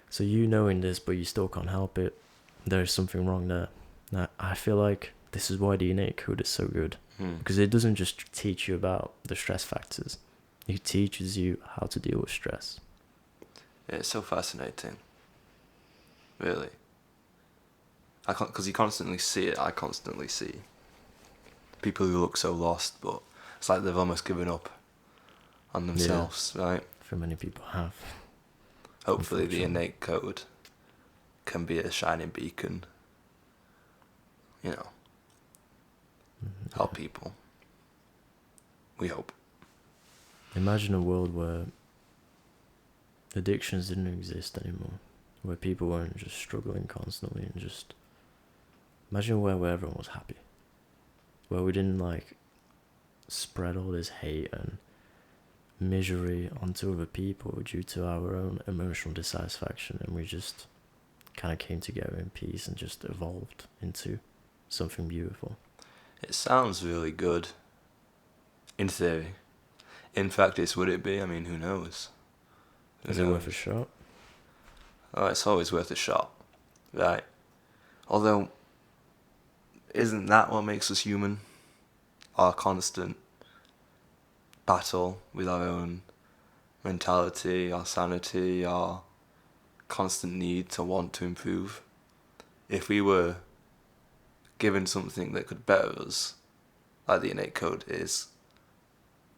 So knowing this, but you still can't help it, there's something wrong there. Now, I feel like this is why the innate code is so good, because it doesn't just teach you about the stress factors, it teaches you how to deal with stress. Yeah, it's so fascinating, really. Because you constantly see it. I constantly see people who look so lost, but it's like they've almost given up on themselves, right? For many people have. Hopefully the innate code can be a shining beacon, help people. We hope. Imagine a world where addictions didn't exist anymore, where people weren't just struggling constantly, and just imagine where everyone was happy, where we didn't spread all this hate and misery onto other people due to our own emotional dissatisfaction, and we just kind of came together in peace and just evolved into something beautiful. It sounds really good in theory. In practice, would it be? I mean, who knows? Is it worth a shot? Oh, it's always worth a shot, right? Although, isn't that what makes us human? Our constant battle with our own mentality, our sanity, our constant need to want to improve. If we were given something that could better us, like the innate code is,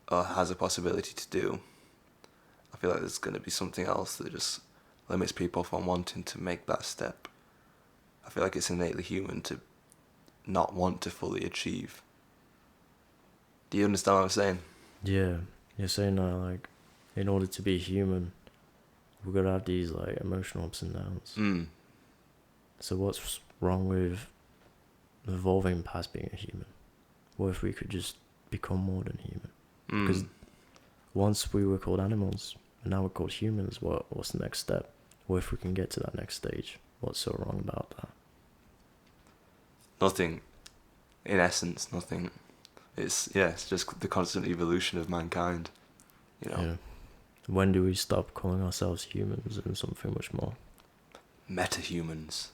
or has a possibility to do, I feel like there's going to be something else that just limits people from wanting to make that step. I feel like it's innately human to not want to fully achieve. Do you understand what I'm saying? Yeah, you're saying in order to be human, we've got to have these emotional ups and downs. So what's wrong with evolving past being a human? What if we could just become more than human? Because once we were called animals, and now we're called humans, what's the next step? What if we can get to that next stage? What's so wrong about that? Nothing. In essence, nothing. It's just the constant evolution of mankind, Yeah. When do we stop calling ourselves humans and something much more? Meta-humans.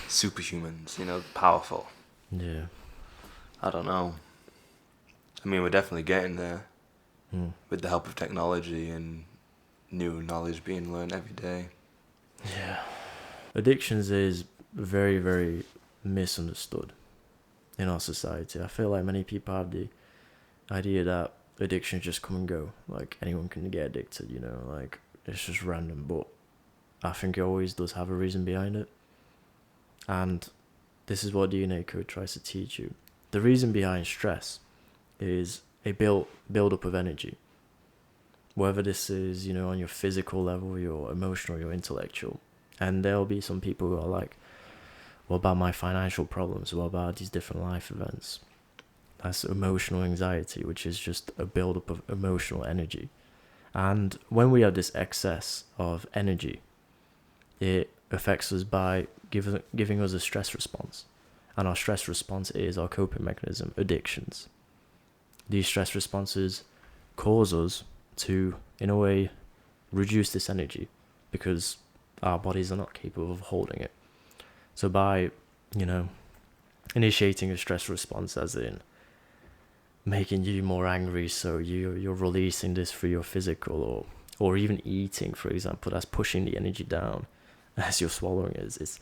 Superhumans, powerful. Yeah. I don't know. I mean, we're definitely getting there with the help of technology and new knowledge being learned every day. Yeah. Addictions is very, very misunderstood in our society. I feel like many people have the idea that addictions just come and go. Like anyone can get addicted, you know, like it's just random. But I think it always does have a reason behind it. And this is what DNA code tries to teach you. The reason behind stress is a build up of energy. Whether this is, you know, on your physical level, your emotional, your intellectual. And there'll be some people who are like, what about my financial problems? What about these different life events? That's emotional anxiety, which is just a build-up of emotional energy. And when we have this excess of energy, it affects us by giving us a stress response. And our stress response is our coping mechanism, addictions. These stress responses cause us to, in a way, reduce this energy because our bodies are not capable of holding it. So by, you know, initiating a stress response, as in making you more angry, so you're releasing this through your physical, or even eating, for example, that's pushing the energy down as you're swallowing it. It's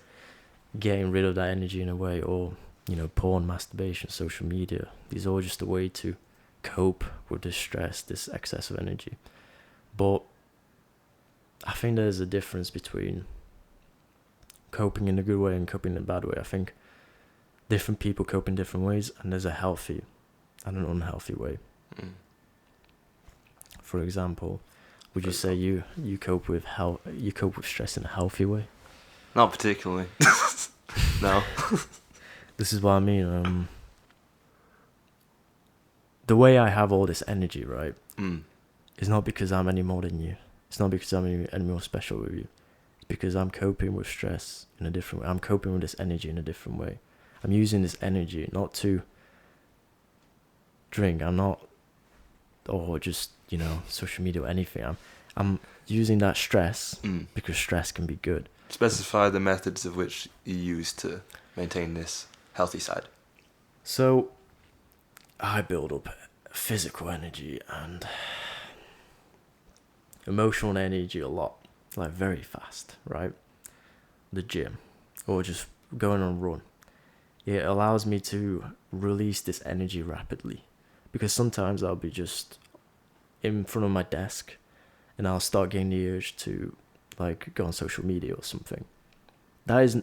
getting rid of that energy in a way, or, you know, porn, masturbation, social media. These are all just a way to cope with this stress, this excess of energy. But I think there's a difference between coping in a good way and coping in a bad way. I think different people cope in different ways, and there's a healthy and an unhealthy way. For example, would you say you cope with stress in a healthy way? Not particularly. No. This is what I mean. The way I have all this energy, right, is not because I'm any more than you. It's not because I'm any more special with you. It's because I'm coping with stress in a different way. I'm coping with this energy in a different way. I'm using this energy not to drink. I'm not, or just, you know, social media or anything. I'm using that stress because stress can be good. Specify the methods of which you use to maintain this healthy side. So, I build up physical energy and emotional energy a lot, like very fast, right? The gym, or just going on a run. It allows me to release this energy rapidly, because sometimes I'll be just in front of my desk and I'll start getting the urge to like go on social media or something. That is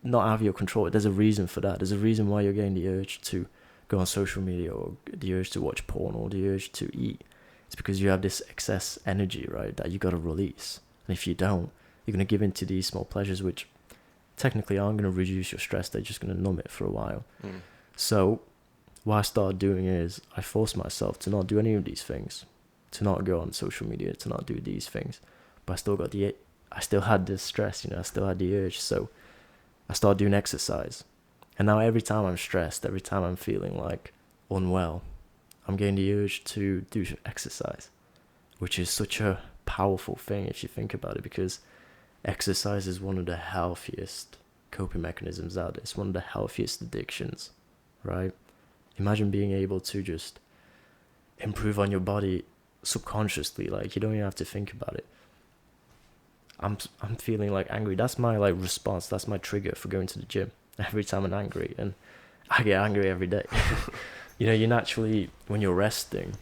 not out of your control. There's a reason for that. There's a reason why you're getting the urge to go on social media, or the urge to watch porn, or the urge to eat. It's because you have this excess energy, right, that you got to release. And if you don't, you're going to give in to these small pleasures, which technically aren't going to reduce your stress. They're just going to numb it for a while. So what I started doing is I forced myself to not do any of these things, to not go on social media, to not do these things. But I still had this stress, you know, I still had the urge. So I started doing exercise. And now every time I'm stressed, every time I'm feeling like unwell, I'm getting the urge to do exercise, which is such a powerful thing if you think about it, because exercise is one of the healthiest coping mechanisms out there. It's one of the healthiest addictions, right? Imagine being able to just improve on your body subconsciously, like you don't even have to think about it. I'm feeling like angry. That's my like response. That's my trigger for going to the gym. Every time I'm angry, and I get angry every day. You know, you naturally, when you're resting,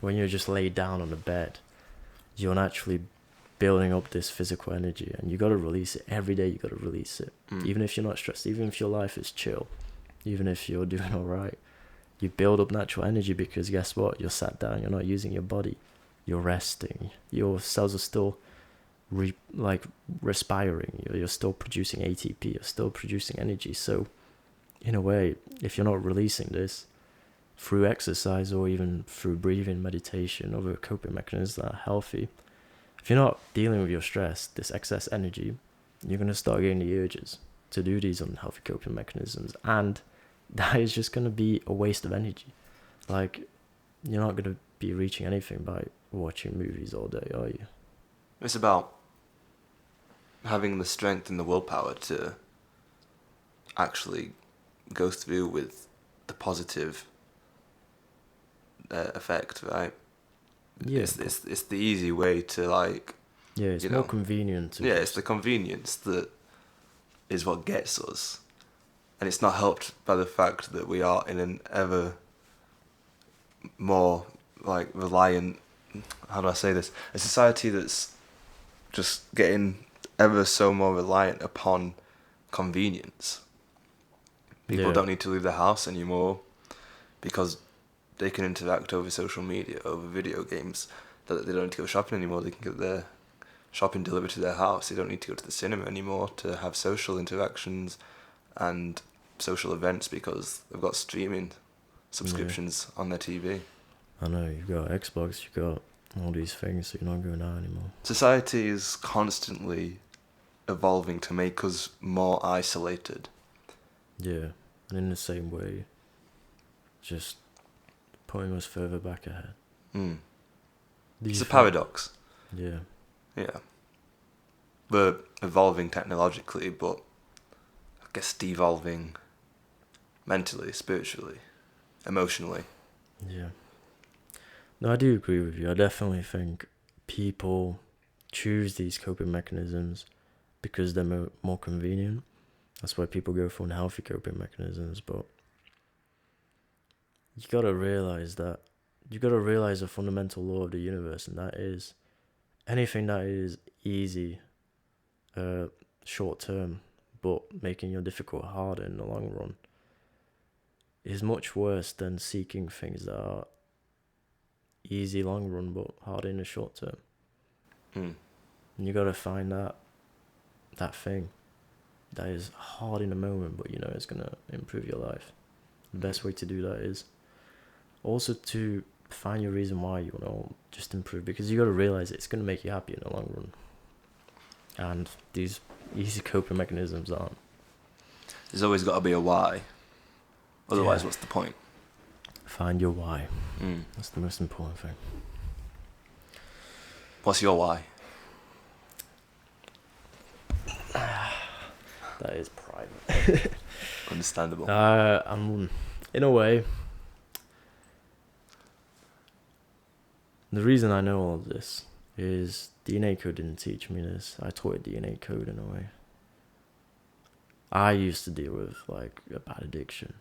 when you're just laid down on the bed, you're naturally building up this physical energy, and you got to release it every day. You got to release it, even if you're not stressed, even if your life is chill, even if you're doing all right. You build up natural energy because guess what? You're sat down. You're not using your body. You're resting. Your cells are still respiring. You're still producing ATP. You're still producing energy. So, in a way, if you're not releasing this through exercise or even through breathing, meditation, other coping mechanisms that are healthy, if you're not dealing with your stress, this excess energy, you're going to start getting the urges to do these unhealthy coping mechanisms, and that is just going to be a waste of energy. Like, you're not going to be reaching anything by watching movies all day, are you? It's about having the strength and the willpower to actually go through with the positive effect, right? Yeah, it's the easy way to, like, yeah, it's more convenient. It's the convenience that is what gets us, and it's not helped by the fact that we are in an ever more like reliant. How do I say this? A society that's just getting ever so more reliant upon convenience. People Yeah. don't need to leave their house anymore because they can interact over social media, over video games. That they don't need to go shopping anymore. They can get their shopping delivered to their house. They don't need to go to the cinema anymore to have social interactions and social events because they've got streaming subscriptions on their TV. I know, you've got Xbox, you've got all these things, so you're not going out anymore. Society is constantly evolving to make us more isolated. Yeah, and in the same way, just putting us further back ahead. It's a paradox. Yeah. Yeah. We're evolving technologically, but I guess devolving mentally, spiritually, emotionally. Yeah. No, I do agree with you. I definitely think people choose these coping mechanisms because they're more convenient. That's why people go for unhealthy coping mechanisms. But you gotta realize a fundamental law of the universe, and that is anything that is easy, short term, but making your difficult harder in the long run is much worse than seeking things that are easy long run but hard in the short term. And you gotta find that thing that is hard in the moment, but you know it's gonna improve your life. The best way to do that is also to find your reason why you wanna just improve, because you gotta realize it's gonna make you happy in the long run. And these easy coping mechanisms aren't. There's always got to be a why. Otherwise, Yeah. what's the point? Find your why. That's the most important thing. What's your why? That is private. Understandable. I'm in a way. The reason I know all of this is the innate code didn't teach me this. I taught it the innate code in a way. I used to deal with like a bad addiction,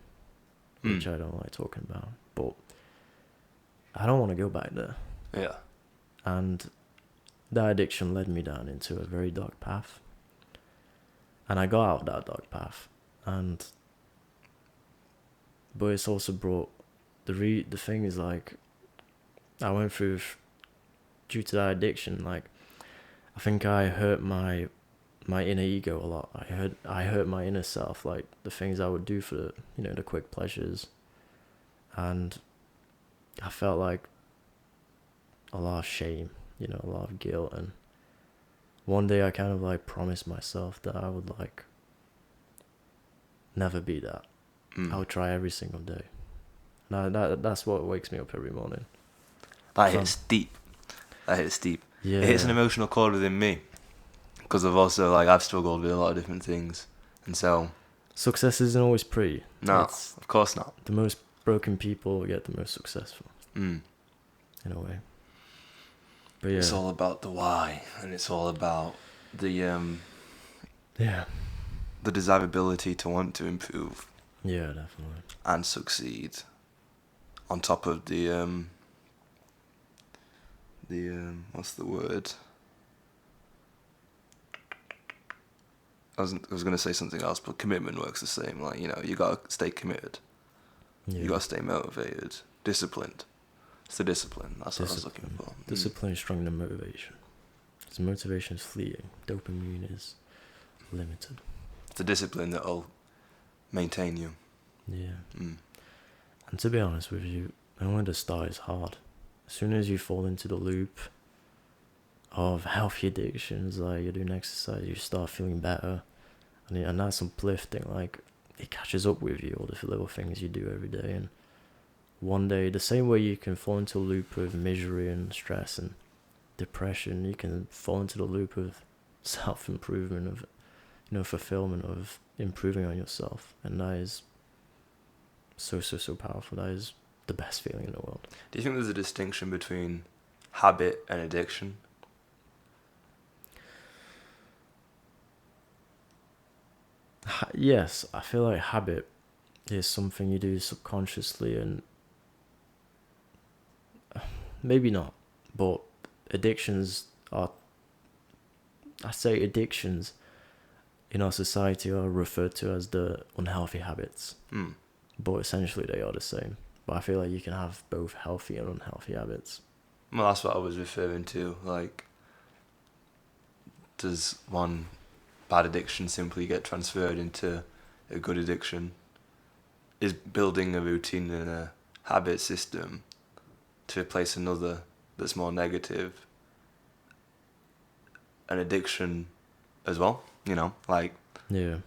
which I don't like talking about, but I don't want to go back there. Yeah. And that addiction led me down into a very dark path. And I got out of that dark path. But it's also brought the thing is like I went through due to that addiction. Like I think I hurt my inner ego a lot. I hurt my inner self, like the things I would do for the quick pleasures, and I felt like a lot of shame, a lot of guilt. And one day I kind of like promised myself that I would like never be that. I would try every single day. That's what wakes me up every morning. That hits deep. Yeah. It hits an emotional chord within me. Because I've struggled with a lot of different things. And so... Success isn't always pretty. No, of course not. The most broken people get the most successful. In a way. But yeah. It's all about the why. And it's all about the... Yeah. The desirability to want to improve. Yeah, definitely. And succeed. On top of the what's the word? I was going to say something else, but commitment works the same. Like, you got to stay committed. Yeah. You got to stay motivated. Disciplined. It's the discipline. That's what I was looking for. Discipline is stronger than motivation. Because motivation is fleeting. Dopamine is limited. It's a discipline that'll maintain you. Yeah. And to be honest with you, knowing the start is hard. As soon as you fall into the loop of healthy addictions, like you're doing exercise, you start feeling better, and that's uplifting. Like it catches up with you, all the little things you do every day, and one day, the same way you can fall into a loop of misery and stress and depression, you can fall into the loop of self-improvement, of fulfillment, of improving on yourself, and that is so powerful. That is the best feeling in the world. Do you think there's a distinction between habit and addiction? Yes, I feel like habit is something you do subconsciously, and maybe not, but addictions are, I say addictions in our society are referred to as the unhealthy habits, but essentially they are the same. But I feel like you can have both healthy and unhealthy habits. Well, that's what I was referring to. Like, does one bad addiction simply get transferred into a good addiction? Is building a routine and a habit system to replace another that's more negative an addiction as well? You know, like, Yeah.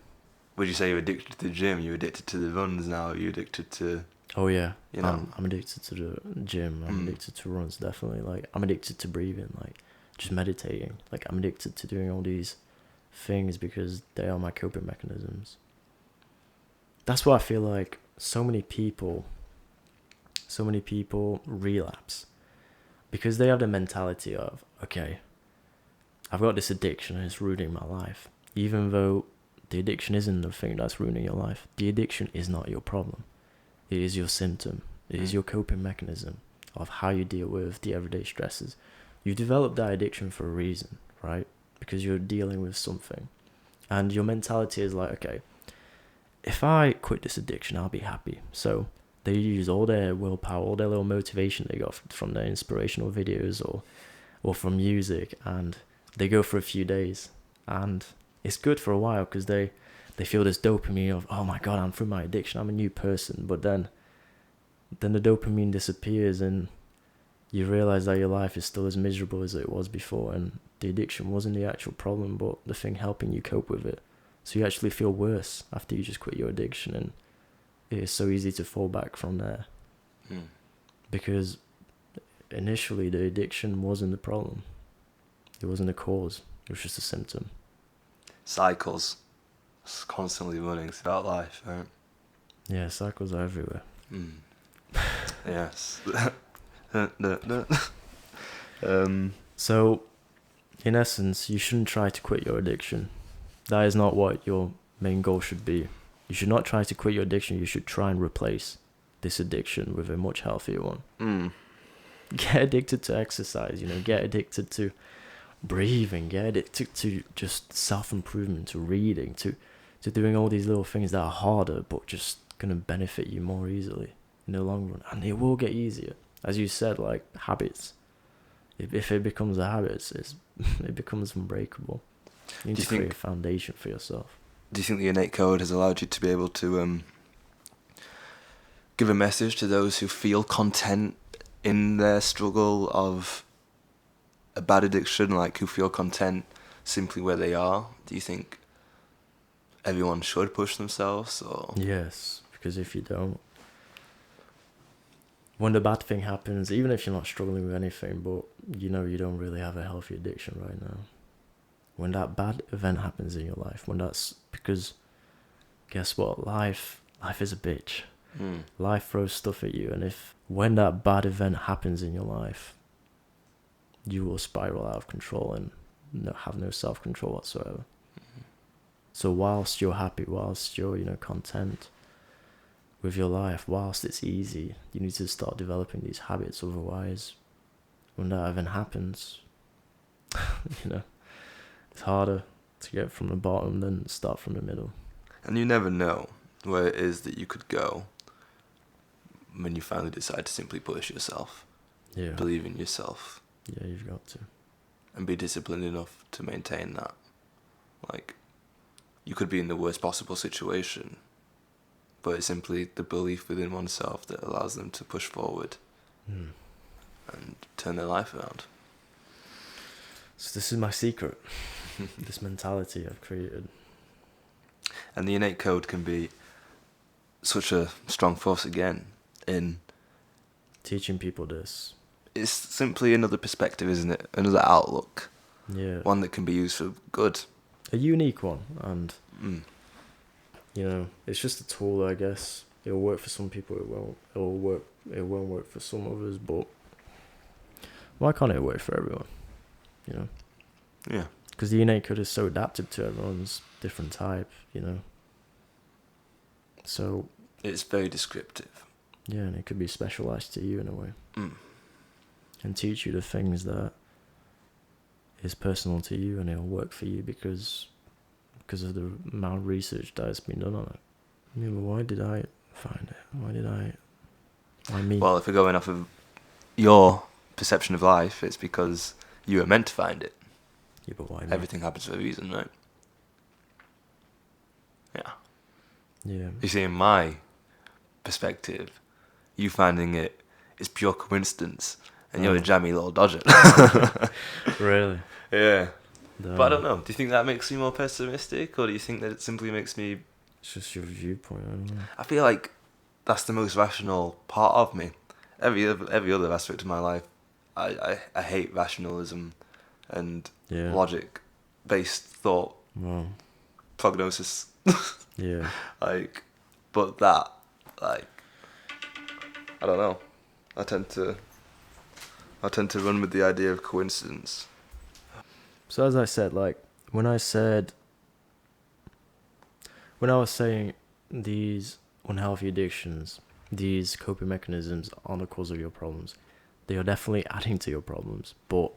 would you say you're addicted to the gym? You're addicted to the runs now? You're addicted to, Oh yeah. you know? I'm addicted to the gym. I'm addicted to runs, definitely. Like, I'm addicted to breathing, like just meditating. Like, I'm addicted to doing all these things because they are my coping mechanisms. That's why I feel like so many people relapse because they have the mentality of, okay, I've got this addiction and it's ruining my life. Even though the addiction isn't the thing that's ruining your life. The addiction is not your problem. It is your symptom. It is your coping mechanism of how you deal with the everyday stresses. You developed that addiction for a reason, right? Because you're dealing with something. And your mentality is like, okay, if I quit this addiction, I'll be happy. So they use all their willpower, all their little motivation they got from their inspirational videos or from music, and they go for a few days. And it's good for a while because they feel this dopamine of, oh my God, I'm through my addiction, I'm a new person. But then the dopamine disappears and you realize that your life is still as miserable as it was before, and the addiction wasn't the actual problem, but the thing helping you cope with it. So you actually feel worse after you just quit your addiction, and it is so easy to fall back from there. Because initially the addiction wasn't the problem. It wasn't a cause. It was just a symptom. Cycles. It's constantly running throughout life, right? Yeah, cycles are everywhere. Yes. So, in essence, you shouldn't try to quit your addiction. That is not what your main goal should be. You should not try to quit your addiction. You should try and replace this addiction with a much healthier one. Get addicted to exercise, get addicted to breathing, get addicted to just self-improvement, to reading, to doing all these little things that are harder but just gonna benefit you more easily in the long run. And it will get easier. As you said, like habits. If it becomes a habit, it becomes unbreakable. You need to create a foundation for yourself. Do you think the innate code has allowed you to be able to give a message to those who feel content in their struggle of a bad addiction, like who feel content simply where they are? Do you think everyone should push themselves? Or? Yes, because if you don't, when the bad thing happens, even if you're not struggling with anything, but you don't really have a healthy addiction right now, when that bad event happens in your life, because guess what, life is a bitch. Life throws stuff at you, and when that bad event happens in your life, you will spiral out of control and have no self-control whatsoever. So whilst you're happy, whilst you're content with your life, whilst it's easy, you need to start developing these habits. Otherwise, when that event happens, it's harder to get from the bottom than start from the middle. And you never know where it is that you could go when you finally decide to simply push yourself. Yeah. Believe in yourself. Yeah, you've got to. And be disciplined enough to maintain that. Like, you could be in the worst possible situation, but it's simply the belief within oneself that allows them to push forward and turn their life around. So this is my secret. This mentality I've created. And the innate code can be such a strong force again in teaching people this. It's simply another perspective, isn't it? Another outlook. Yeah. One that can be used for good. A unique one, and it's just a tool, I guess. It'll work for some people, it won't. It won't work for some others, but why can't it work for everyone? Yeah. Because the innate code is so adaptive to everyone's different type, So it's very descriptive. Yeah, and it could be specialized to you in a way. and teach you the things that is personal to you, and it'll work for you because of the amount of research that has been done on it. Yeah, but why did I find it? Why me? Well, if we're going off of your perception of life, it's because you were meant to find it. Yeah, but why me? Everything happens for a reason, right? Yeah. Yeah. You see, in my perspective, you finding it is pure coincidence, and you're a jammy little dodger. Really? Yeah. No. But I don't know. Do you think that makes me more pessimistic, or do you think that it simply makes me... It's just your viewpoint, I don't know. I feel like that's the most rational part of me. Every other aspect of my life, I hate rationalism and Yeah. logic-based thought, Wow. prognosis. Yeah. Like, but that, like, I don't know. I tend to run with the idea of coincidence. So as I said, like, when I was saying these unhealthy addictions, these coping mechanisms aren't the cause of your problems. They are definitely adding to your problems, but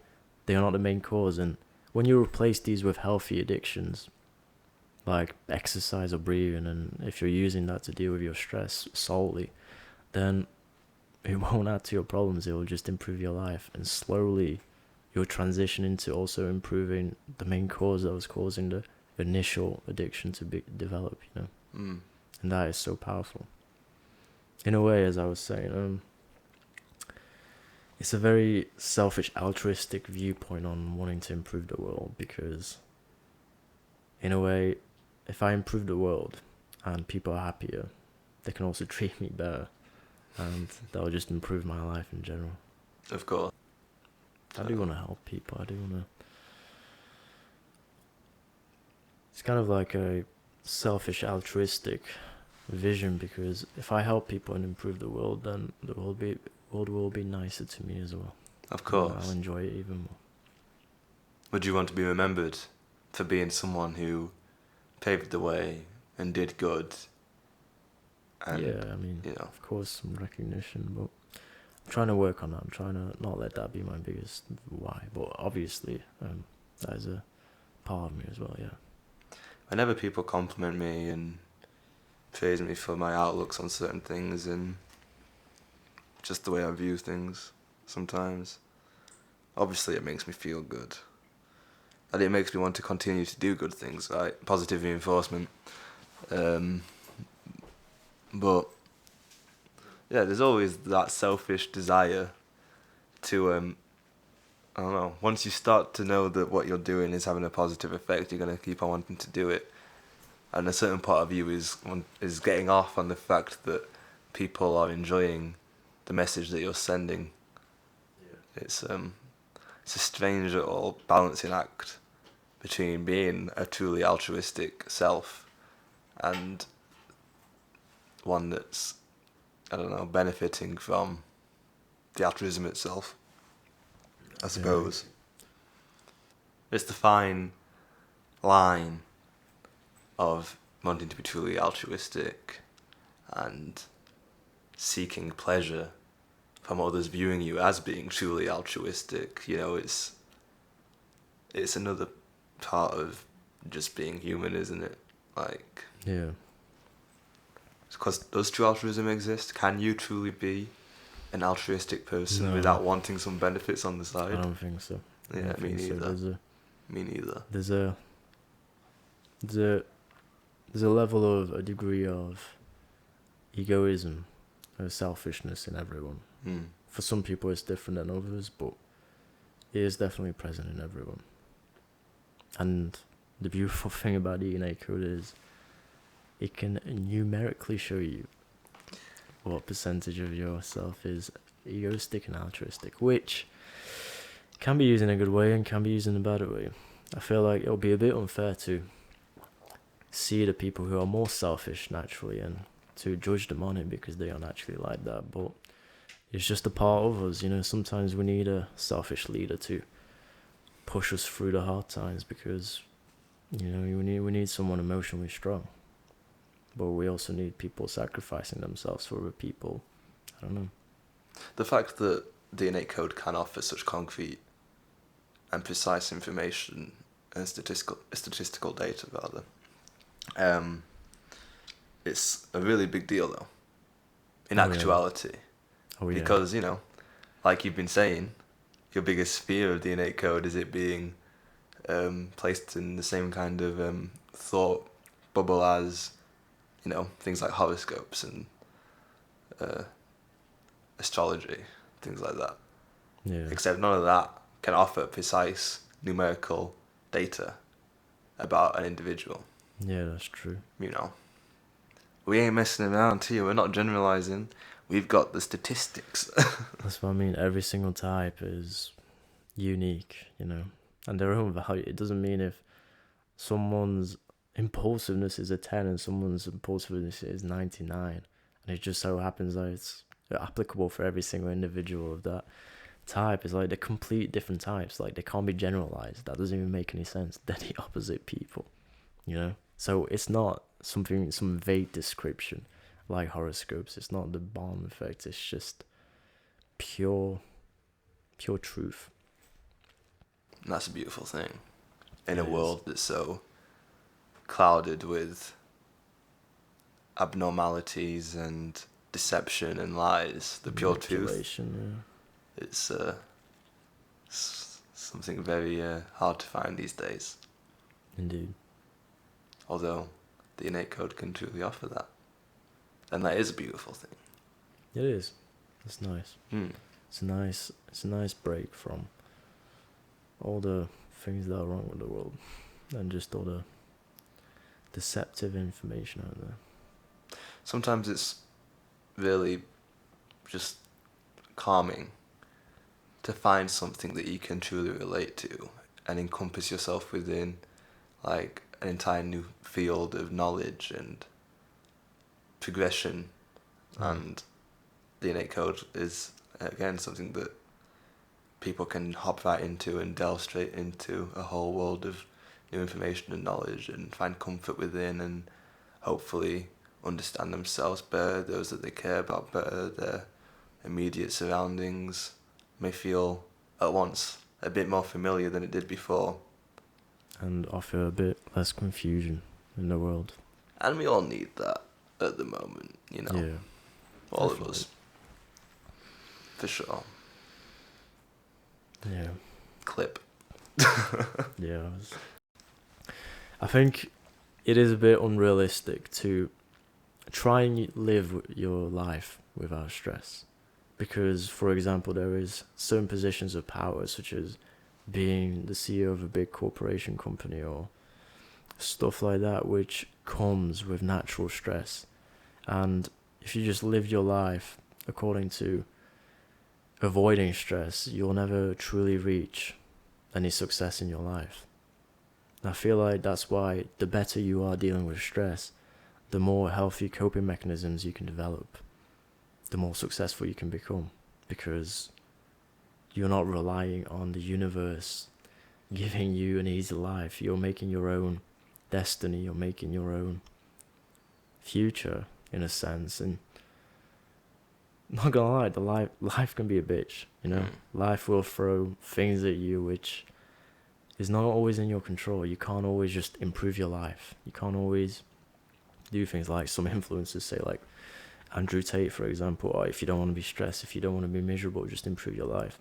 they are not the main cause. And when you replace these with healthy addictions, like exercise or breathing, and if you're using that to deal with your stress solely, then it won't add to your problems. It will just improve your life, and slowly you'll transition into also improving the main cause that was causing the initial addiction to develop, you know. And that is so powerful. In a way, as I was saying, it's a very selfish, altruistic viewpoint on wanting to improve the world, because in a way, if I improve the world and people are happier, they can also treat me better, and that will just improve my life in general. Of course. I do want to help people. I do want to... It's kind of like a selfish, altruistic vision, because if I help people and improve the world, then the world will be nicer to me as well. Of course. And I'll enjoy it even more. Would you want to be remembered for being someone who paved the way and did good? And, yeah, I mean, you know, of course, some recognition, but I'm trying to work on that. I'm trying to not let that be my biggest why, but obviously, that is a part of me as well, yeah. whenever people compliment me and praise me for my outlooks on certain things and just the way I view things sometimes, obviously it makes me feel good. And it makes me want to continue to do good things, right? Positive reinforcement. But yeah, there's always that selfish desire to, I don't know, once you start to know that what you're doing is having a positive effect, you're going to keep on wanting to do it. And a certain part of you is getting off on the fact that people are enjoying the message that you're sending. Yeah. It's a strange little balancing act between being a truly altruistic self and one that's, I don't know, benefiting from the altruism itself, I suppose. Yeah. It's the fine line of wanting to be truly altruistic and seeking pleasure from others viewing you as being truly altruistic. You know, it's another part of just being human, isn't it? Like, Yeah. Because does true altruism exist? Can you truly be an altruistic person No. without wanting some benefits on the side? I don't think so. Yeah, me neither. So. Me neither. There's a level of a degree of egoism, of selfishness in everyone. For some people it's different than others, but it is definitely present in everyone. And the beautiful thing about the innate code is it can numerically show you what percentage of yourself is egoistic and altruistic, which can be used in a good way and can be used in a bad way. I feel like it'll be a bit unfair to see the people who are more selfish naturally and to judge them on it because they aren't actually like that, but it's just a part of us, you know. Sometimes we need a selfish leader to push us through the hard times because, you know, we need someone emotionally strong, but we also need people sacrificing themselves for other people. I don't know. The fact that the innate code can offer such concrete and precise information and statistical data rather. It's a really big deal though, in actuality, Yeah. because like you've been saying, your biggest fear of the innate code is it being placed in the same kind of thought bubble as things like horoscopes and astrology, things like that. Yeah. Except none of that can offer precise numerical data about an individual. Yeah, that's true. We ain't messing around here. We're not generalizing. We've got the statistics. That's what I mean. Every single type is unique, and their own value. It doesn't mean if someone's impulsiveness is a 10 and someone's impulsiveness is 99, and it just so happens that it's applicable for every single individual of that type. It's like they're complete different types. Like they can't be generalized. That doesn't even make any sense. They're the opposite people, So it's not some vague description like horoscopes. It's not the bomb effect. It's just pure truth. And that's a beautiful thing. In a world that's so clouded with abnormalities and deception and lies, the pure truth. It's something very hard to find these days. Indeed. Although the innate code can truly offer that. And that is a beautiful thing. It is. It's nice. It's a nice break from all the things that are wrong with the world and just all the deceptive information out there. Sometimes it's really just calming to find something that you can truly relate to and encompass yourself within, like an entire new field of knowledge and progression. And the innate code is again something that people can hop right into and delve straight into a whole world of new information and knowledge and find comfort within and hopefully understand themselves better, those that they care about better, their immediate surroundings may feel at once a bit more familiar than it did before. And offer a bit less confusion in the world. And we all need that at the moment, Yeah. All definitely. of us. For sure. Yeah. Clip. Yeah. I think it is a bit unrealistic to try and live your life without stress. Because, for example, there is certain positions of power, such as being the CEO of a big corporation company or stuff like that, which comes with natural stress. And if you just live your life according to avoiding stress, you'll never truly reach any success in your life. And I feel like that's why the better you are dealing with stress, the more healthy coping mechanisms you can develop, the more successful you can become, because you're not relying on the universe giving you an easy life. You're making your own destiny. You're making your own future, in a sense. And not gonna lie, life can be a bitch, Life will throw things at you which is not always in your control. You can't always just improve your life. You can't always do things like some influencers say, like Andrew Tate, for example, or if you don't want to be stressed, if you don't want to be miserable, just improve your life.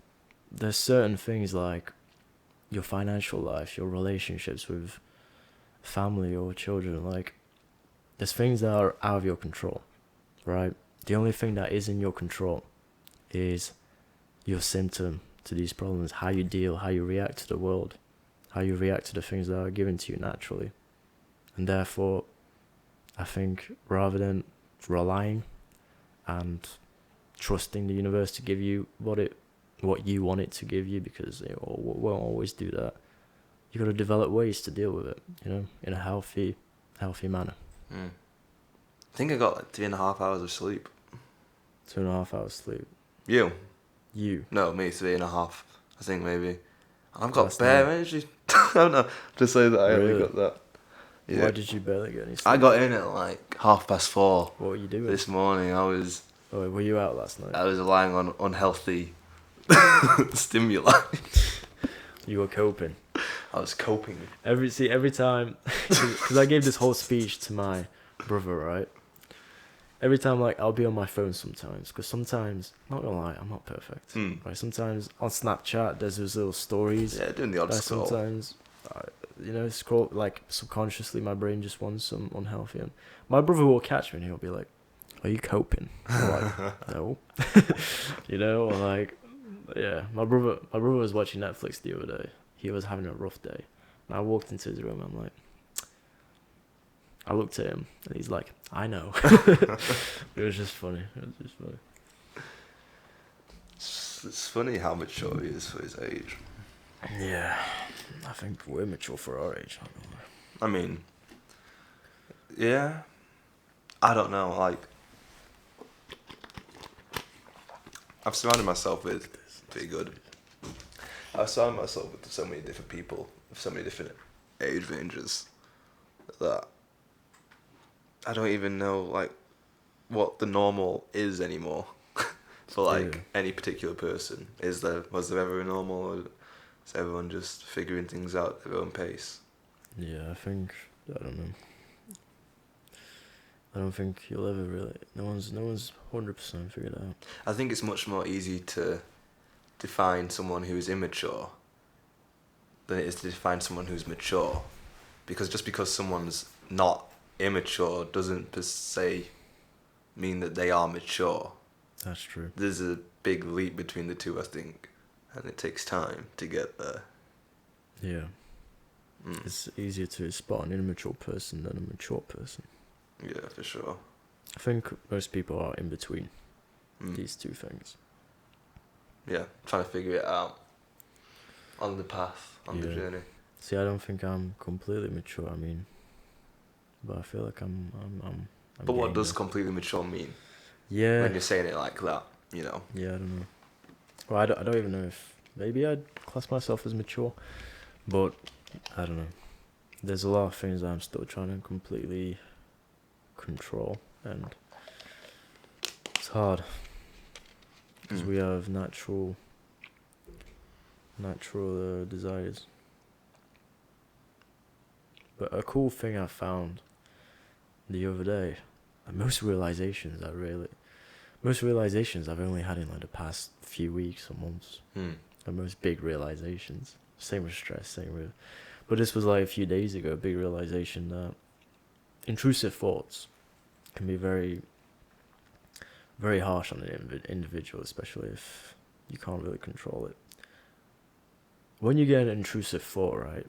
There's certain things like your financial life, your relationships with family or children, like there's things that are out of your control, right? The only thing that is in your control is your symptom to these problems, how you deal, how you react to the world, how you react to the things that are given to you naturally. And therefore, I think rather than relying and trusting the universe to give you what you want it to give you, because it won't always do that, you got to develop ways to deal with it, in a healthy manner. I think I got like 3.5 hours of sleep. 2.5 hours sleep. You? No, me, 3.5. I think maybe. I've got That's bare not... energy. I don't know. To say that I only got that. Yeah. Why did you barely get any sleep? I got in at like 4:30. What were you doing? This morning I was... Oh, were you out last night? I was lying on unhealthy stimuli. You were coping. I was coping. Every time, because I gave this whole speech to my brother, right? Every time, like, I'll be on my phone sometimes, because sometimes, not gonna lie, I'm not perfect. Right? Sometimes on Snapchat, there's those little stories. Yeah, doing the odd that scroll. sometimes, scroll, like, subconsciously, my brain just wants some unhealthy. And my brother will catch me and he'll be like, "Are you coping?" I'm like, "No." Or like, yeah. My brother was watching Netflix the other day. He was having a rough day. And I walked into his room. I'm like, I looked at him and he's like, "I know." It was just funny. It's funny how mature he is for his age. Yeah, I think we're mature for our age. I mean, yeah, I don't know. Like, I've surrounded myself with pretty good. I've surrounded myself with so many different people, with so many different age ranges, that I don't even know like what the normal is anymore. For like any particular person, was there ever a normal, or is everyone just figuring things out at their own pace? Yeah, I don't know. I don't think you'll ever really. No one's 100% figured out. I think it's much more easy to define someone who's immature than it is to define someone who's mature, because just because someone's not immature doesn't per se mean that they are mature. That's true. There's a big leap between the two, I think, and it takes time to get there. Yeah. It's easier to spot an immature person than a mature person. Yeah, for sure. I think most people are in between these two things. Yeah, trying to figure it out on the path, on the journey. See, I don't think I'm completely mature. I mean, but I feel like I'm but what does completely mature mean? Yeah. When you're saying it like that, Yeah, I don't know. Well, I don't even know if maybe I'd class myself as mature, but I don't know. There's a lot of things I'm still trying to completely control, and it's hard because we have natural desires. But a cool thing I found the other day, most realizations I've only had in like the past few weeks or months. The most big realizations. Same with stress, but this was like a few days ago, a big realization that intrusive thoughts can be very, very harsh on an individual, especially if you can't really control it. When you get an intrusive thought, right,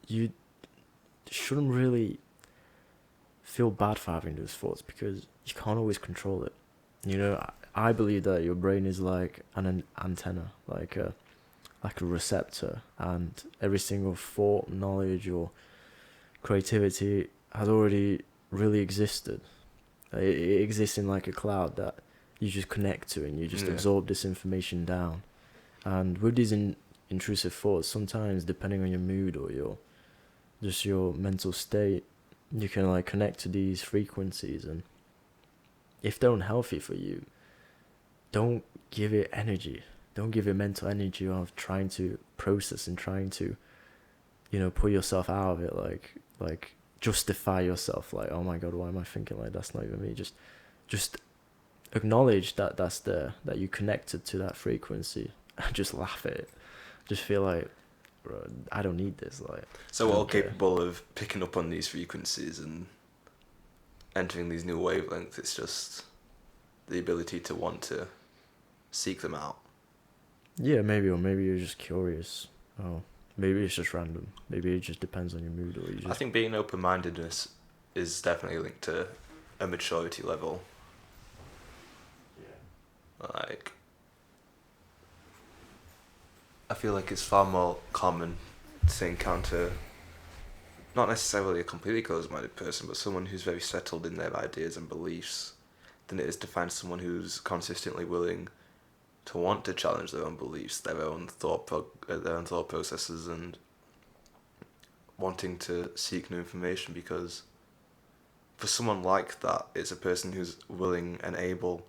you shouldn't really feel bad for having those thoughts because you can't always control it. I believe that your brain is like an antenna, like a receptor, and every single thought, knowledge, or creativity has already really existed. It exists in like a cloud that you just connect to, and you just absorb this information down. And with these intrusive thoughts, sometimes depending on your mood or your mental state, you can like connect to these frequencies, and if they're unhealthy for you, don't give it energy. Don't give it mental energy of trying to process and trying to, pull yourself out of it, like justify yourself, like, oh my god, why am I thinking like that's not even me? Just acknowledge that that's there, that you connected to that frequency, and just laugh at it. Just feel like, bro, I don't need this. Like, so we're all capable of picking up on these frequencies and entering these new wavelengths. It's just the ability to want to seek them out. Yeah, maybe, or maybe you're just curious. Oh, maybe it's just random. Maybe it just depends on your mood, or you just. I think being open-mindedness is definitely linked to a maturity level. Yeah. Like, I feel like it's far more common to encounter not necessarily a completely closed-minded person, but someone who's very settled in their ideas and beliefs, than it is to find someone who's consistently willing to want to challenge their own beliefs, their own thought processes, and wanting to seek new information. Because for someone like that, it's a person who's willing and able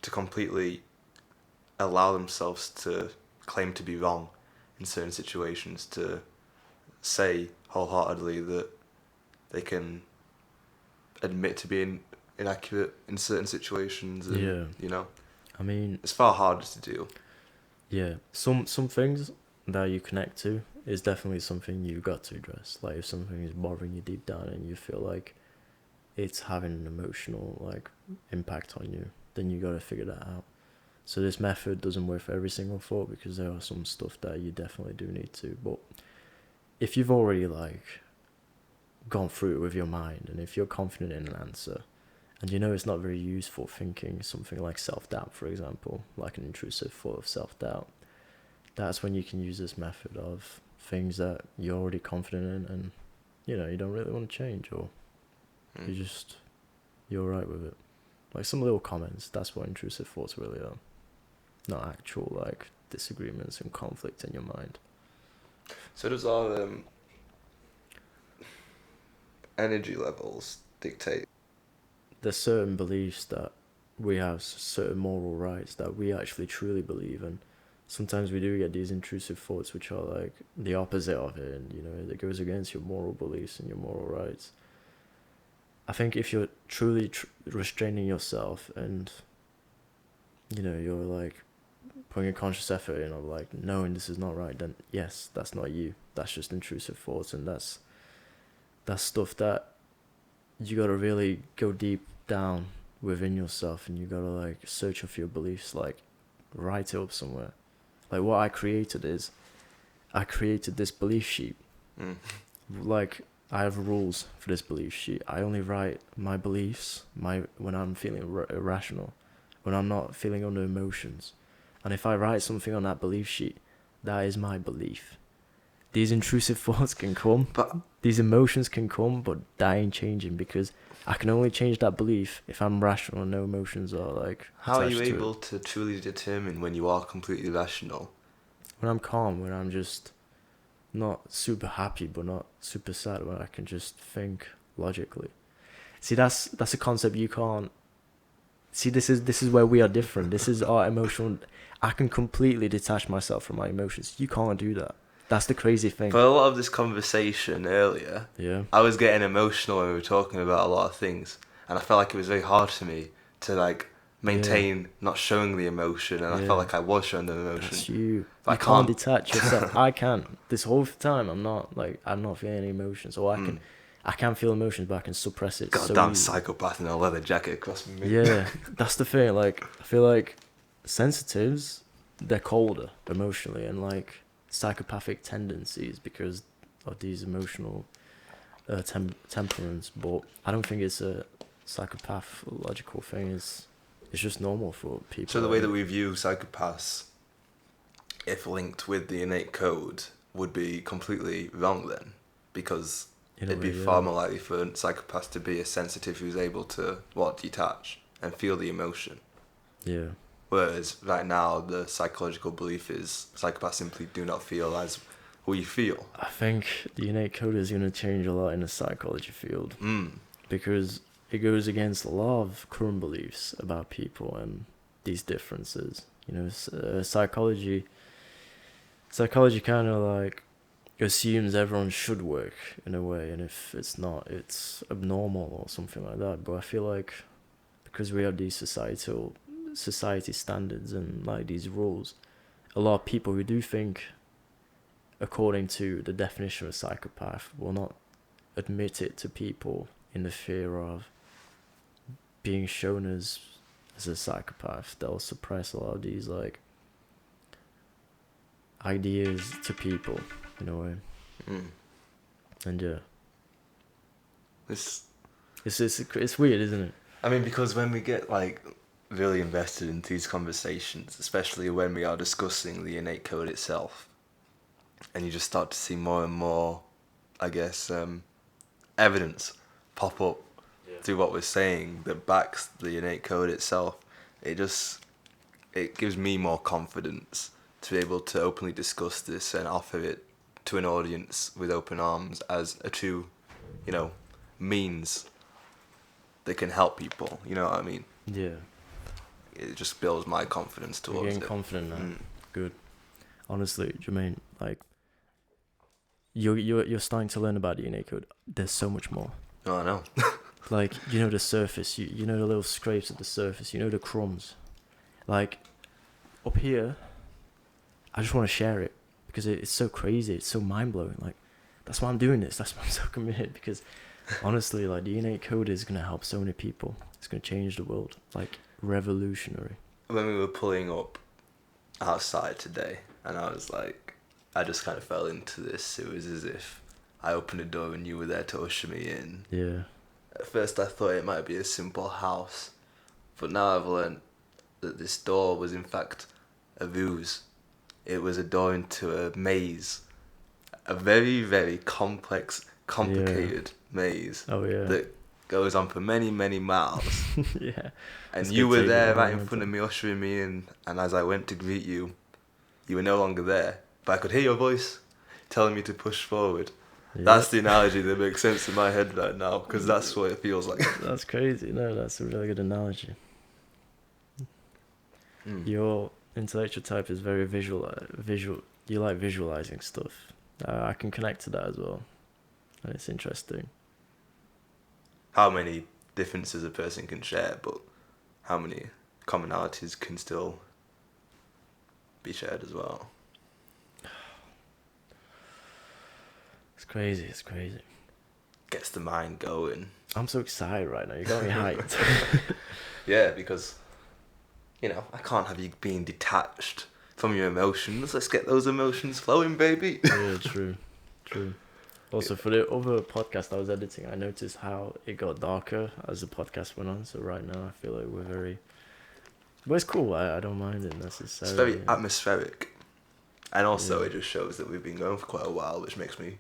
to completely allow themselves to claim to be wrong in certain situations, to say wholeheartedly that they can admit to being inaccurate in certain situations, and Yeah. you know, I mean, it's far harder to do. yeah. Some things that you connect to is definitely something you got to address. Like if something is bothering you deep down and you feel like it's having an emotional like impact on you, then you gotta figure that out. So this method doesn't work for every single thought because there are some stuff that you definitely do need to. But if you've already like gone through it with your mind, and if you're confident in an answer, and you know it's not very useful thinking something like self-doubt, for example, like an intrusive thought of self-doubt, that's when you can use this method of things that you're already confident in, and you know you don't really want to change, or you just you're alright with it. Like some little comments, that's what intrusive thoughts really are. Not actual like disagreements and conflict in your mind. So does our energy levels dictate? There's certain beliefs that we have, certain moral rights that we actually truly believe in. Sometimes we do get these intrusive thoughts which are like the opposite of it, and you know it goes against your moral beliefs and your moral rights. I think if you're truly restraining yourself, and you know you're like putting a conscious effort in of like knowing this is not right, then yes, that's not you. That's just intrusive thoughts, and that's stuff that you gotta really go deep down within yourself, and you gotta like search for your beliefs, like write it up somewhere. Like what I created is, I created this belief sheet. Like I have rules for this belief sheet. I only write my beliefs when I'm feeling irrational, when I'm not feeling under emotions. And if I write something on that belief sheet, that is my belief. These intrusive thoughts can come, But these emotions can come, but that ain't changing because I can only change that belief if I'm rational and no emotions are like how are you attached to able it. to truly determine when you are completely rational? When I'm calm, when I'm just not super happy but not super sad, when I can just think logically. See, that's a concept you can't see. This is where we are different. This is our emotional. I can completely detach myself from my emotions. You can't do that. That's the crazy thing. For a lot of this conversation earlier, Yeah. I was getting emotional when we were talking about a lot of things, and I felt like it was very hard for me to like maintain not showing the emotion, and I felt Yeah. like I was showing the emotion. That's you. But You I can't can't. detach yourself. I can. This whole time I'm not feeling any emotions. Or I can feel emotions, but I can suppress it so Goddamn easily. psychopath in a leather jacket across me. Yeah, that's the thing. Like I feel like sensitives, they're colder emotionally, and like psychopathic tendencies because of these emotional temperaments. But I don't think it's a psychopathological thing. It's just normal for people. So the way that we view psychopaths, if linked with the innate code, would be completely wrong then, because it'd be far more likely for psychopaths to be a sensitive who's able to detach and feel the emotion. Yeah. Whereas right now the psychological belief is psychopaths simply do not feel as we feel. I think the innate code is going to change a lot in the psychology field because it goes against a lot of current beliefs about people and these differences. You know, psychology kind of like assumes everyone should work in a way, and if it's not, it's abnormal or something like that. But I feel like because we have these society standards and like these rules, a lot of people who do think according to the definition of a psychopath will not admit it to people in the fear of being shown as a psychopath. They'll suppress a lot of these like ideas to people in a way. And yeah, it's weird, isn't it? I mean, because when we get like really invested in these conversations, especially when we are discussing the innate code itself, and you just start to see more and more, I guess, evidence pop up through what we're saying that backs the innate code itself, it gives me more confidence to be able to openly discuss this and offer it to an audience with open arms as a true, means that can help people. You know what I mean? Yeah. it just builds my confidence You're towards getting it. confident now. Mm. Good. Honestly, Jermaine, like you're starting to learn about the innate code. There's so much more. Oh, I know. Like, you know, the surface, you know, the little scrapes of the surface, you know, the crumbs. Like, up here, I just want to share it because it's so crazy, it's so mind-blowing. Like, that's why I'm doing this, that's why I'm so committed, because honestly, like, the innate code is going to help so many people. It's going to change the world, like, revolutionary. When we were pulling up outside today, and I was like, I just kind of fell into this. It was as if I opened a door and you were there to usher me in. Yeah. At first I thought it might be a simple house, but now I've learned that this door was in fact a ruse. It was a door into a maze. A very, very complex, complicated maze Oh, yeah. that goes on for many, many miles. Yeah. And It's you gonna were take there a right in long front of time. me, ushering me in, and as I went to greet you, you were no longer there. But I could hear your voice telling me to push forward. Yeah. That's the analogy that makes sense in my head right now, because that's what it feels like. That's crazy. No, that's a really good analogy. Your intellectual type is very visual. You like visualizing stuff. I can connect to that as well, and it's interesting. How many differences a person can share, but how many commonalities can still be shared as well. It's crazy. It's crazy. Gets the mind going. I'm so excited right now. You got me hyped. Yeah, because, you know, I can't have you being detached from your emotions. Let's get those emotions flowing, baby. Yeah, true. True. Also, for the other podcast I was editing, I noticed how it got darker as the podcast went on. So right now, I feel like we're very... But it's cool. I don't mind it necessarily. It's very atmospheric. And also, Yeah. it just shows that we've been going for quite a while, which makes me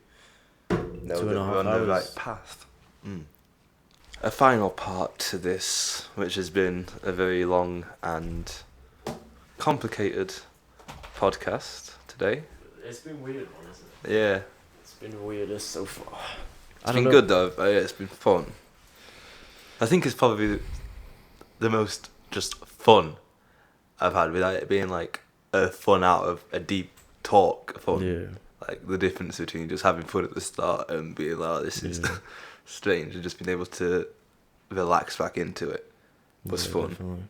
know that 2.5 we're on the hours. right path. A final part to this, which has been a very long and complicated podcast today. It's been weird, honestly. Yeah. It's been weirdest so far. It's been good though. Yeah, it's been fun. I think it's probably the most just fun I've had, without it being like a fun out of a deep talk fun. Yeah. Like the difference between just having fun at the start and being like, oh, this is strange, and just being able to relax back into it was fun. Definitely.